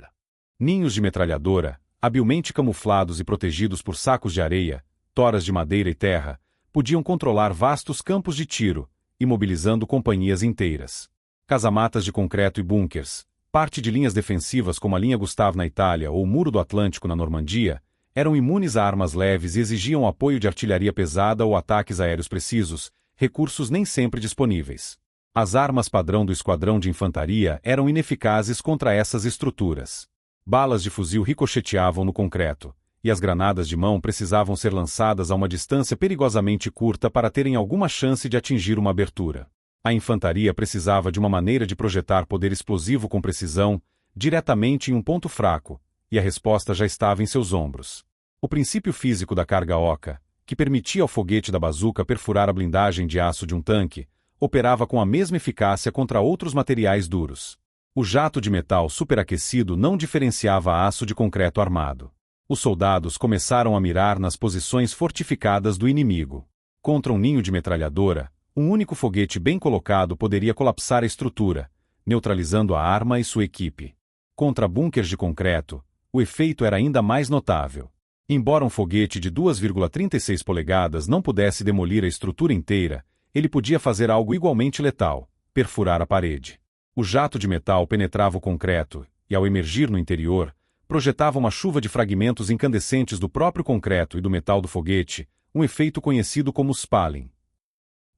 Ninhos de metralhadora, habilmente camuflados e protegidos por sacos de areia, toras de madeira e terra, podiam controlar vastos campos de tiro, imobilizando companhias inteiras. Casamatas de concreto e bunkers, parte de linhas defensivas como a linha Gustav na Itália ou o Muro do Atlântico na Normandia, eram imunes a armas leves e exigiam apoio de artilharia pesada ou ataques aéreos precisos, recursos nem sempre disponíveis. As armas padrão do esquadrão de infantaria eram ineficazes contra essas estruturas. Balas de fuzil ricocheteavam no concreto, e as granadas de mão precisavam ser lançadas a uma distância perigosamente curta para terem alguma chance de atingir uma abertura. A infantaria precisava de uma maneira de projetar poder explosivo com precisão, diretamente em um ponto fraco, e a resposta já estava em seus ombros. O princípio físico da carga oca, que permitia ao foguete da bazuca perfurar a blindagem de aço de um tanque, operava com a mesma eficácia contra outros materiais duros. O jato de metal superaquecido não diferenciava aço de concreto armado. Os soldados começaram a mirar nas posições fortificadas do inimigo. Contra um ninho de metralhadora, um único foguete bem colocado poderia colapsar a estrutura, neutralizando a arma e sua equipe. Contra bunkers de concreto, o efeito era ainda mais notável. Embora um foguete de 2,36 polegadas não pudesse demolir a estrutura inteira, ele podia fazer algo igualmente letal: perfurar a parede. O jato de metal penetrava o concreto e, ao emergir no interior, projetava uma chuva de fragmentos incandescentes do próprio concreto e do metal do foguete, um efeito conhecido como spalling.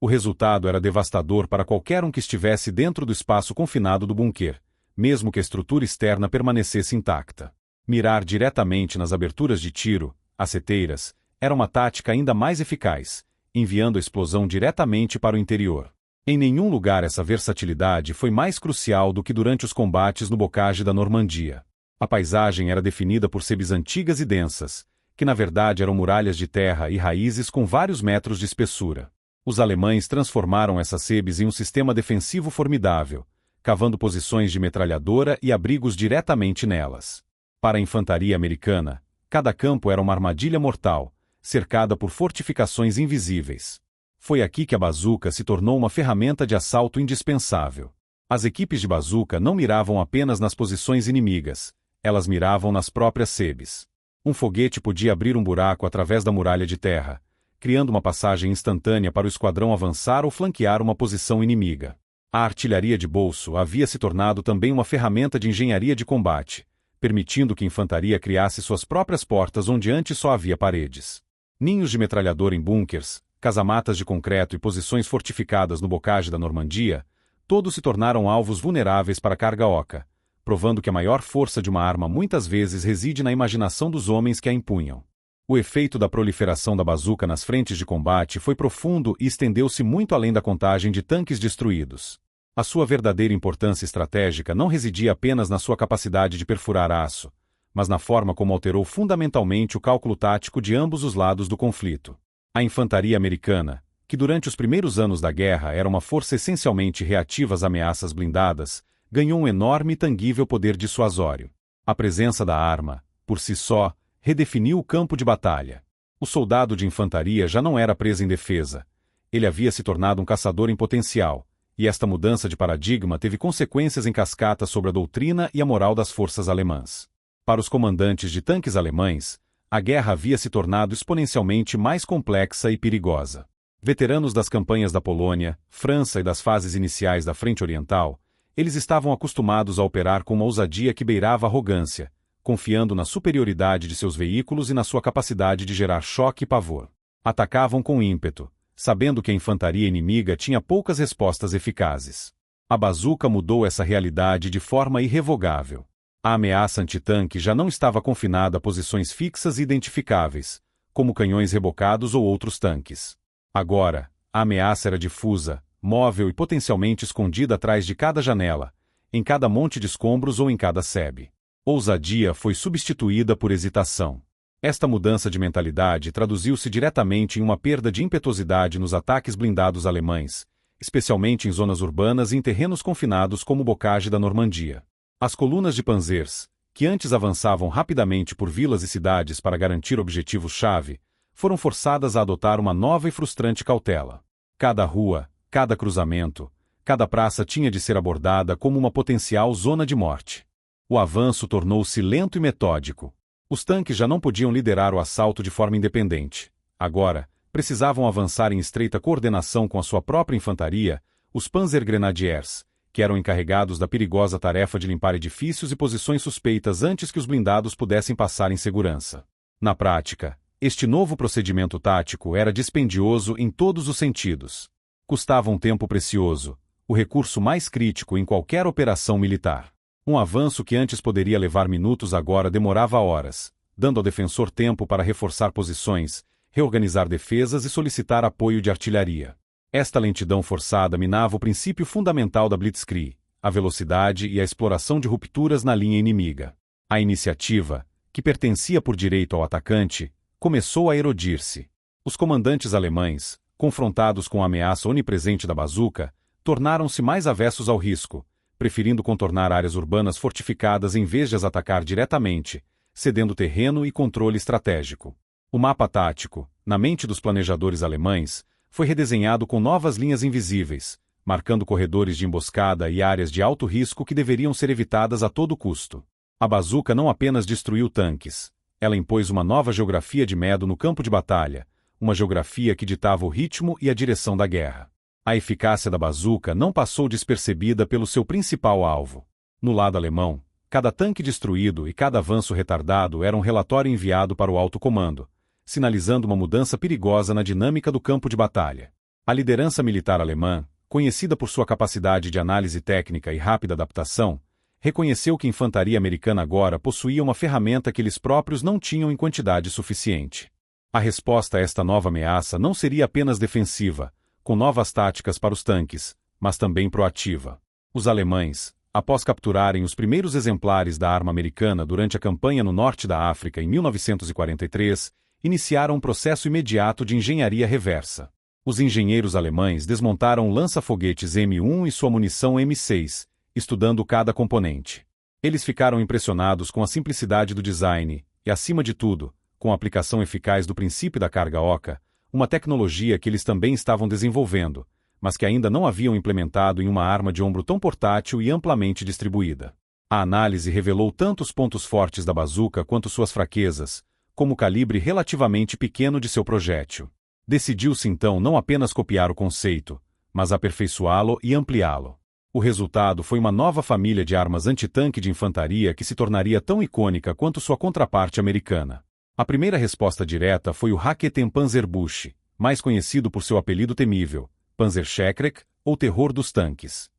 O resultado era devastador para qualquer um que estivesse dentro do espaço confinado do bunker, mesmo que a estrutura externa permanecesse intacta. Mirar diretamente nas aberturas de tiro, as seteiras, era uma tática ainda mais eficaz, enviando a explosão diretamente para o interior. Em nenhum lugar essa versatilidade foi mais crucial do que durante os combates no bocage da Normandia. A paisagem era definida por sebes antigas e densas, que na verdade eram muralhas de terra e raízes com vários metros de espessura. Os alemães transformaram essas sebes em um sistema defensivo formidável, cavando posições de metralhadora e abrigos diretamente nelas. Para a infantaria americana, cada campo era uma armadilha mortal, cercada por fortificações invisíveis. Foi aqui que a bazuca se tornou uma ferramenta de assalto indispensável. As equipes de bazuca não miravam apenas nas posições inimigas, elas miravam nas próprias sebes. Um foguete podia abrir um buraco através da muralha de terra, criando uma passagem instantânea para o esquadrão avançar ou flanquear uma posição inimiga. A artilharia de bolso havia se tornado também uma ferramenta de engenharia de combate, permitindo que a infantaria criasse suas próprias portas onde antes só havia paredes. Ninhos de metralhadora em bunkers, casamatas de concreto e posições fortificadas no bocage da Normandia, todos se tornaram alvos vulneráveis para a carga oca, provando que a maior força de uma arma muitas vezes reside na imaginação dos homens que a empunham. O efeito da proliferação da bazuca nas frentes de combate foi profundo e estendeu-se muito além da contagem de tanques destruídos. A sua verdadeira importância estratégica não residia apenas na sua capacidade de perfurar aço, mas na forma como alterou fundamentalmente o cálculo tático de ambos os lados do conflito. A infantaria americana, que durante os primeiros anos da guerra era uma força essencialmente reativa às ameaças blindadas, ganhou um enorme e tangível poder dissuasório. A presença da arma, por si só, redefiniu o campo de batalha. O soldado de infantaria já não era preso em defesa. Ele havia se tornado um caçador em potencial, e esta mudança de paradigma teve consequências em cascata sobre a doutrina e a moral das forças alemãs. Para os comandantes de tanques alemães, a guerra havia se tornado exponencialmente mais complexa e perigosa. Veteranos das campanhas da Polônia, França e das fases iniciais da Frente Oriental, eles estavam acostumados a operar com uma ousadia que beirava a arrogância, confiando na superioridade de seus veículos e na sua capacidade de gerar choque e pavor. Atacavam com ímpeto, sabendo que a infantaria inimiga tinha poucas respostas eficazes. A bazuca mudou essa realidade de forma irrevogável. A ameaça antitanque já não estava confinada a posições fixas e identificáveis, como canhões rebocados ou outros tanques. Agora, a ameaça era difusa, móvel e potencialmente escondida atrás de cada janela, em cada monte de escombros ou em cada sebe. Ousadia foi substituída por hesitação. Esta mudança de mentalidade traduziu-se diretamente em uma perda de impetuosidade nos ataques blindados alemães, especialmente em zonas urbanas e em terrenos confinados como o Bocage da Normandia. As colunas de panzers, que antes avançavam rapidamente por vilas e cidades para garantir objetivos-chave, foram forçadas a adotar uma nova e frustrante cautela. Cada rua, cada cruzamento, cada praça tinha de ser abordada como uma potencial zona de morte. O avanço tornou-se lento e metódico. Os tanques já não podiam liderar o assalto de forma independente. Agora, precisavam avançar em estreita coordenação com a sua própria infantaria, os Panzergrenadiers, que eram encarregados da perigosa tarefa de limpar edifícios e posições suspeitas antes que os blindados pudessem passar em segurança. Na prática, este novo procedimento tático era dispendioso em todos os sentidos. Custava um tempo precioso, o recurso mais crítico em qualquer operação militar. Um avanço que antes poderia levar minutos agora demorava horas, dando ao defensor tempo para reforçar posições, reorganizar defesas e solicitar apoio de artilharia. Esta lentidão forçada minava o princípio fundamental da Blitzkrieg, a velocidade e a exploração de rupturas na linha inimiga. A iniciativa, que pertencia por direito ao atacante, começou a erodir-se. Os comandantes alemães, confrontados com a ameaça onipresente da bazuca, tornaram-se mais avessos ao risco, preferindo contornar áreas urbanas fortificadas em vez de as atacar diretamente, cedendo terreno e controle estratégico. O mapa tático, na mente dos planejadores alemães, foi redesenhado com novas linhas invisíveis, marcando corredores de emboscada e áreas de alto risco que deveriam ser evitadas a todo custo. A bazuca não apenas destruiu tanques, ela impôs uma nova geografia de medo no campo de batalha, uma geografia que ditava o ritmo e a direção da guerra. A eficácia da bazuca não passou despercebida pelo seu principal alvo. No lado alemão, cada tanque destruído e cada avanço retardado era um relatório enviado para o alto comando, sinalizando uma mudança perigosa na dinâmica do campo de batalha. A liderança militar alemã, conhecida por sua capacidade de análise técnica e rápida adaptação, reconheceu que a infantaria americana agora possuía uma ferramenta que eles próprios não tinham em quantidade suficiente. A resposta a esta nova ameaça não seria apenas defensiva, com novas táticas para os tanques, mas também proativa. Os alemães, após capturarem os primeiros exemplares da arma americana durante a campanha no norte da África em 1943, iniciaram um processo imediato de engenharia reversa. Os engenheiros alemães desmontaram lança-foguetes M1 e sua munição M6, estudando cada componente. Eles ficaram impressionados com a simplicidade do design e, acima de tudo, com a aplicação eficaz do princípio da carga oca, uma tecnologia que eles também estavam desenvolvendo, mas que ainda não haviam implementado em uma arma de ombro tão portátil e amplamente distribuída. A análise revelou tanto os pontos fortes da bazuca quanto suas fraquezas, como o calibre relativamente pequeno de seu projétil. Decidiu-se então não apenas copiar o conceito, mas aperfeiçoá-lo e ampliá-lo. O resultado foi uma nova família de armas antitanque de infantaria que se tornaria tão icônica quanto sua contraparte americana. A primeira resposta direta foi o Raketen-Panzerbusch, mais conhecido por seu apelido temível, Panzerschreck, ou terror dos tanques.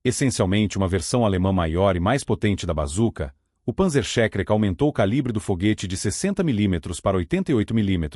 Essencialmente uma versão alemã maior e mais potente da bazuca, o Panzerschreck aumentou o calibre do foguete de 60 mm para 88 mm,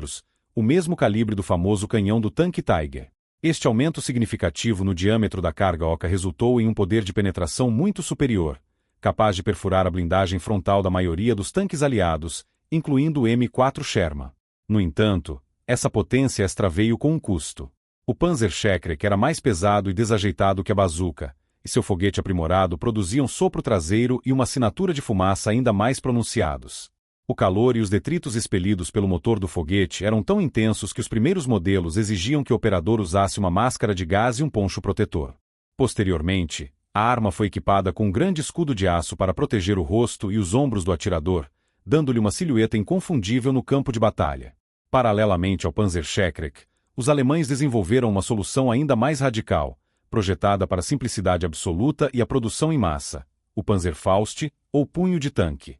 o mesmo calibre do famoso canhão do tanque Tiger. Este aumento significativo no diâmetro da carga oca resultou em um poder de penetração muito superior, capaz de perfurar a blindagem frontal da maioria dos tanques aliados, incluindo o M4 Sherman. No entanto, essa potência extra veio com um custo. O Panzerschreck era mais pesado e desajeitado que a bazuca, e seu foguete aprimorado produzia um sopro traseiro e uma assinatura de fumaça ainda mais pronunciados. O calor e os detritos expelidos pelo motor do foguete eram tão intensos que os primeiros modelos exigiam que o operador usasse uma máscara de gás e um poncho protetor. Posteriormente, a arma foi equipada com um grande escudo de aço para proteger o rosto e os ombros do atirador, dando-lhe uma silhueta inconfundível no campo de batalha. Paralelamente ao Panzerschreck, os alemães desenvolveram uma solução ainda mais radical, projetada para a simplicidade absoluta e a produção em massa, o Panzerfaust, ou punho de tanque.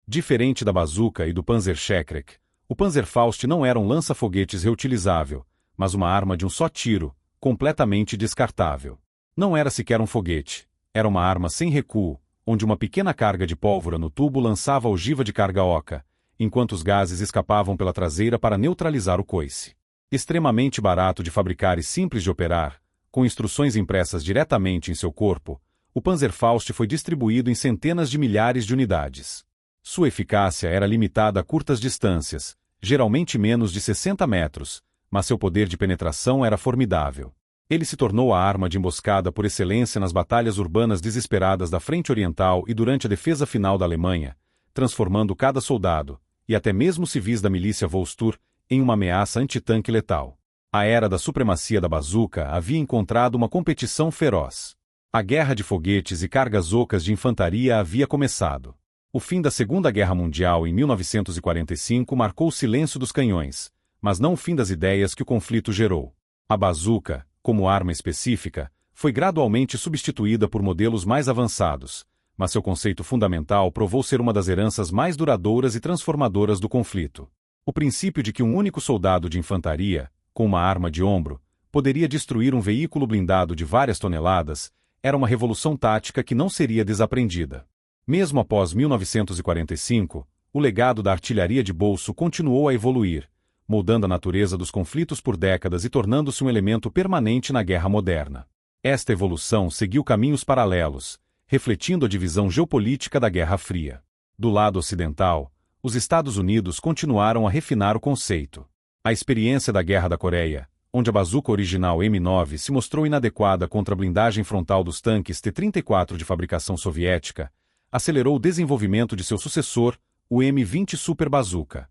Diferente da bazuca e do Panzerschreck, o Panzerfaust não era um lança-foguetes reutilizável, mas uma arma de um só tiro, completamente descartável. Não era sequer um foguete, era uma arma sem recuo, onde uma pequena carga de pólvora no tubo lançava a ogiva de carga oca, enquanto os gases escapavam pela traseira para neutralizar o coice. Extremamente barato de fabricar e simples de operar, com instruções impressas diretamente em seu corpo, o Panzerfaust foi distribuído em centenas de milhares de unidades. Sua eficácia era limitada a curtas distâncias, geralmente menos de 60 metros, mas seu poder de penetração era formidável. Ele se tornou a arma de emboscada por excelência nas batalhas urbanas desesperadas da Frente Oriental e durante a defesa final da Alemanha, transformando cada soldado, e até mesmo civis da milícia Volksturm, em uma ameaça antitanque letal. A era da supremacia da bazuca havia encontrado uma competição feroz. A guerra de foguetes e cargas ocas de infantaria havia começado. O fim da Segunda Guerra Mundial em 1945 marcou o silêncio dos canhões, mas não o fim das ideias que o conflito gerou. A bazuca, como arma específica, foi gradualmente substituída por modelos mais avançados, mas seu conceito fundamental provou ser uma das heranças mais duradouras e transformadoras do conflito. O princípio de que um único soldado de infantaria, com uma arma de ombro, poderia destruir um veículo blindado de várias toneladas, era uma revolução tática que não seria desaprendida. Mesmo após 1945, o legado da artilharia de bolso continuou a evoluir, moldando a natureza dos conflitos por décadas e tornando-se um elemento permanente na guerra moderna. Esta evolução seguiu caminhos paralelos, refletindo a divisão geopolítica da Guerra Fria. Do lado ocidental, os Estados Unidos continuaram a refinar o conceito. A experiência da Guerra da Coreia, onde a bazuca original M9 se mostrou inadequada contra a blindagem frontal dos tanques T-34 de fabricação soviética, acelerou o desenvolvimento de seu sucessor, o M20 Super Bazooka.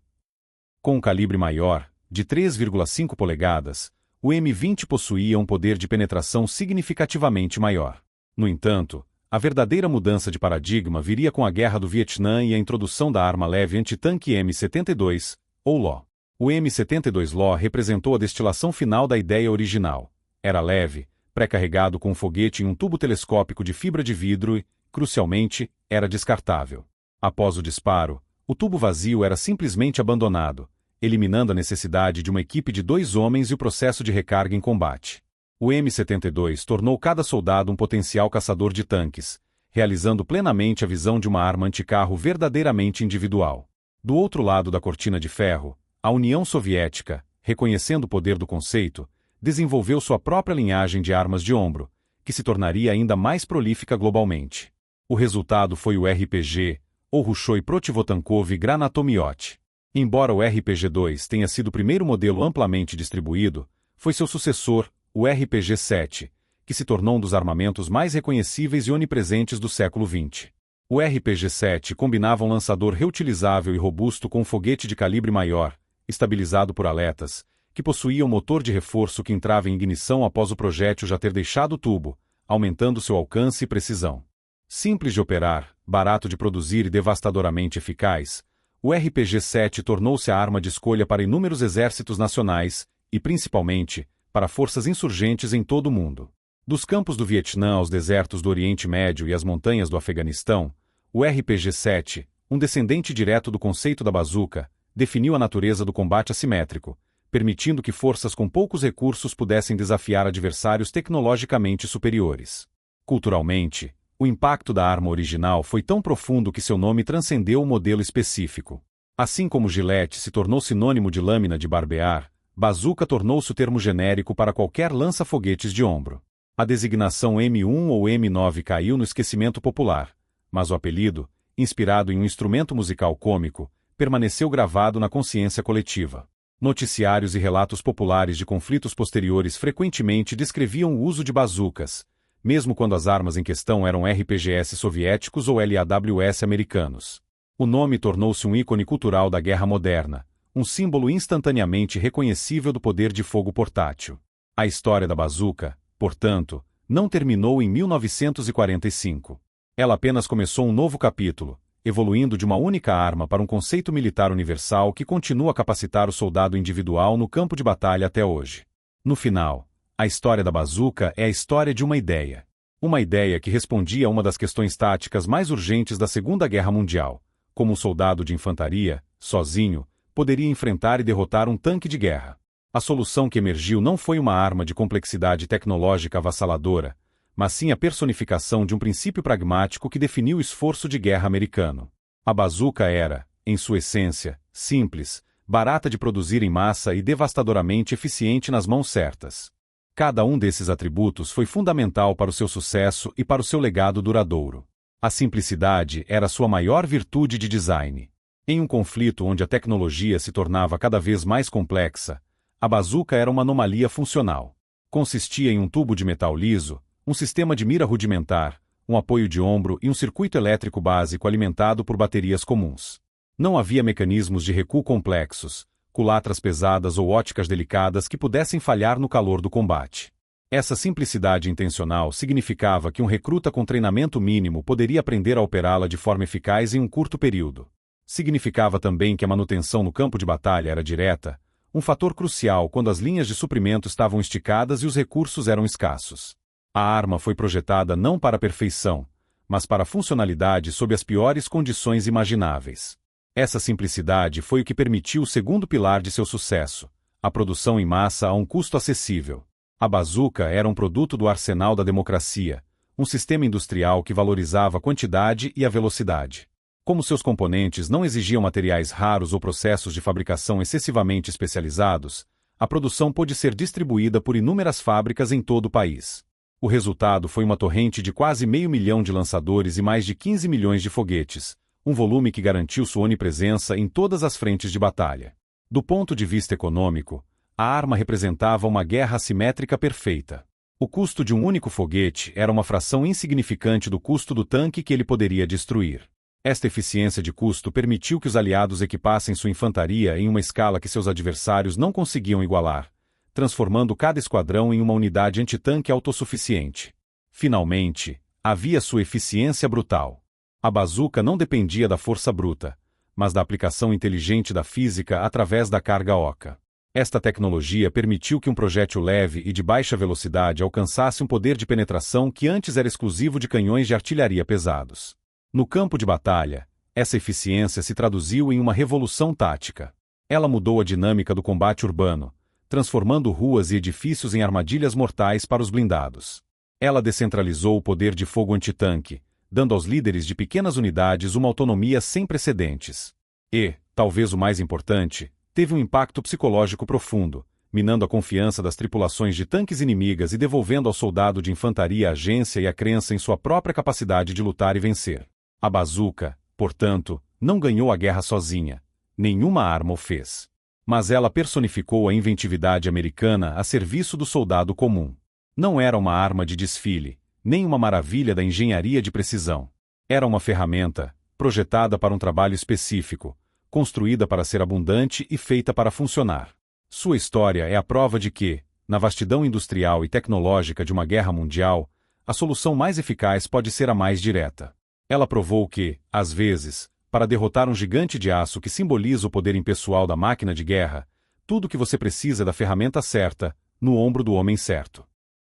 Com um calibre maior, de 3,5 polegadas, o M20 possuía um poder de penetração significativamente maior. No entanto, a verdadeira mudança de paradigma viria com a Guerra do Vietnã e a introdução da arma leve antitanque M72, ou LO. O M72 LO representou a destilação final da ideia original. Era leve, pré-carregado com um foguete em um tubo telescópico de fibra de vidro e, crucialmente, era descartável. Após o disparo, o tubo vazio era simplesmente abandonado, eliminando a necessidade de uma equipe de 2 homens e o processo de recarga em combate. O M72 tornou cada soldado um potencial caçador de tanques, realizando plenamente a visão de uma arma anticarro verdadeiramente individual. Do outro lado da cortina de ferro, a União Soviética, reconhecendo o poder do conceito, desenvolveu sua própria linhagem de armas de ombro, que se tornaria ainda mais prolífica globalmente. O resultado foi o RPG, ou Ruchoi Protivotankov Granatomiot. Embora o RPG-2 tenha sido o primeiro modelo amplamente distribuído, foi seu sucessor, o RPG-7, que se tornou um dos armamentos mais reconhecíveis e onipresentes do século XX. O RPG-7 combinava um lançador reutilizável e robusto com um foguete de calibre maior, estabilizado por aletas, que possuía um motor de reforço que entrava em ignição após o projétil já ter deixado o tubo, aumentando seu alcance e precisão. Simples de operar, barato de produzir e devastadoramente eficaz, o RPG-7 tornou-se a arma de escolha para inúmeros exércitos nacionais e, principalmente, para forças insurgentes em todo o mundo. Dos campos do Vietnã aos desertos do Oriente Médio e às montanhas do Afeganistão, o RPG-7, um descendente direto do conceito da bazuca, definiu a natureza do combate assimétrico, permitindo que forças com poucos recursos pudessem desafiar adversários tecnologicamente superiores. Culturalmente, o impacto da arma original foi tão profundo que seu nome transcendeu o modelo específico. Assim como Gillette se tornou sinônimo de lâmina de barbear, bazuca tornou-se o termo genérico para qualquer lança-foguetes de ombro. A designação M1 ou M9 caiu no esquecimento popular, mas o apelido, inspirado em um instrumento musical cômico, permaneceu gravado na consciência coletiva. Noticiários e relatos populares de conflitos posteriores frequentemente descreviam o uso de bazucas, mesmo quando as armas em questão eram RPGs soviéticos ou LAWS americanos. O nome tornou-se um ícone cultural da guerra moderna, um símbolo instantaneamente reconhecível do poder de fogo portátil. A história da bazuca, portanto, não terminou em 1945. Ela apenas começou um novo capítulo, evoluindo de uma única arma para um conceito militar universal que continua a capacitar o soldado individual no campo de batalha até hoje. No final, a história da bazuca é a história de uma ideia. Uma ideia que respondia a uma das questões táticas mais urgentes da Segunda Guerra Mundial: como um soldado de infantaria, sozinho, poderia enfrentar e derrotar um tanque de guerra. A solução que emergiu não foi uma arma de complexidade tecnológica avassaladora, mas sim a personificação de um princípio pragmático que definiu o esforço de guerra americano. A bazuca era, em sua essência, simples, barata de produzir em massa e devastadoramente eficiente nas mãos certas. Cada um desses atributos foi fundamental para o seu sucesso e para o seu legado duradouro. A simplicidade era sua maior virtude de design. Em um conflito onde a tecnologia se tornava cada vez mais complexa, a bazuca era uma anomalia funcional. Consistia em um tubo de metal liso, um sistema de mira rudimentar, um apoio de ombro e um circuito elétrico básico alimentado por baterias comuns. Não havia mecanismos de recuo complexos, culatras pesadas ou óticas delicadas que pudessem falhar no calor do combate. Essa simplicidade intencional significava que um recruta com treinamento mínimo poderia aprender a operá-la de forma eficaz em um curto período. Significava também que a manutenção no campo de batalha era direta, um fator crucial quando as linhas de suprimento estavam esticadas e os recursos eram escassos. A arma foi projetada não para a perfeição, mas para a funcionalidade sob as piores condições imagináveis. Essa simplicidade foi o que permitiu o segundo pilar de seu sucesso: a produção em massa a um custo acessível. A bazuca era um produto do arsenal da democracia, um sistema industrial que valorizava a quantidade e a velocidade. Como seus componentes não exigiam materiais raros ou processos de fabricação excessivamente especializados, a produção pôde ser distribuída por inúmeras fábricas em todo o país. O resultado foi uma torrente de quase 500 mil de lançadores e mais de 15 milhões de foguetes, um volume que garantiu sua onipresença em todas as frentes de batalha. Do ponto de vista econômico, a arma representava uma guerra assimétrica perfeita. O custo de um único foguete era uma fração insignificante do custo do tanque que ele poderia destruir. Esta eficiência de custo permitiu que os aliados equipassem sua infantaria em uma escala que seus adversários não conseguiam igualar, transformando cada esquadrão em uma unidade antitanque autossuficiente. Finalmente, havia sua eficiência brutal. A bazuca não dependia da força bruta, mas da aplicação inteligente da física através da carga oca. Esta tecnologia permitiu que um projétil leve e de baixa velocidade alcançasse um poder de penetração que antes era exclusivo de canhões de artilharia pesados. No campo de batalha, essa eficiência se traduziu em uma revolução tática. Ela mudou a dinâmica do combate urbano, transformando ruas e edifícios em armadilhas mortais para os blindados. Ela descentralizou o poder de fogo antitanque, dando aos líderes de pequenas unidades uma autonomia sem precedentes. E, talvez o mais importante, teve um impacto psicológico profundo, minando a confiança das tripulações de tanques inimigas e devolvendo ao soldado de infantaria a agência e a crença em sua própria capacidade de lutar e vencer. A bazuca, portanto, não ganhou a guerra sozinha. Nenhuma arma o fez. Mas ela personificou a inventividade americana a serviço do soldado comum. Não era uma arma de desfile, nem uma maravilha da engenharia de precisão. Era uma ferramenta, projetada para um trabalho específico, construída para ser abundante e feita para funcionar. Sua história é a prova de que, na vastidão industrial e tecnológica de uma guerra mundial, a solução mais eficaz pode ser a mais direta. Ela provou que, às vezes, para derrotar um gigante de aço que simboliza o poder impessoal da máquina de guerra, tudo o que você precisa é da ferramenta certa, no ombro do homem certo.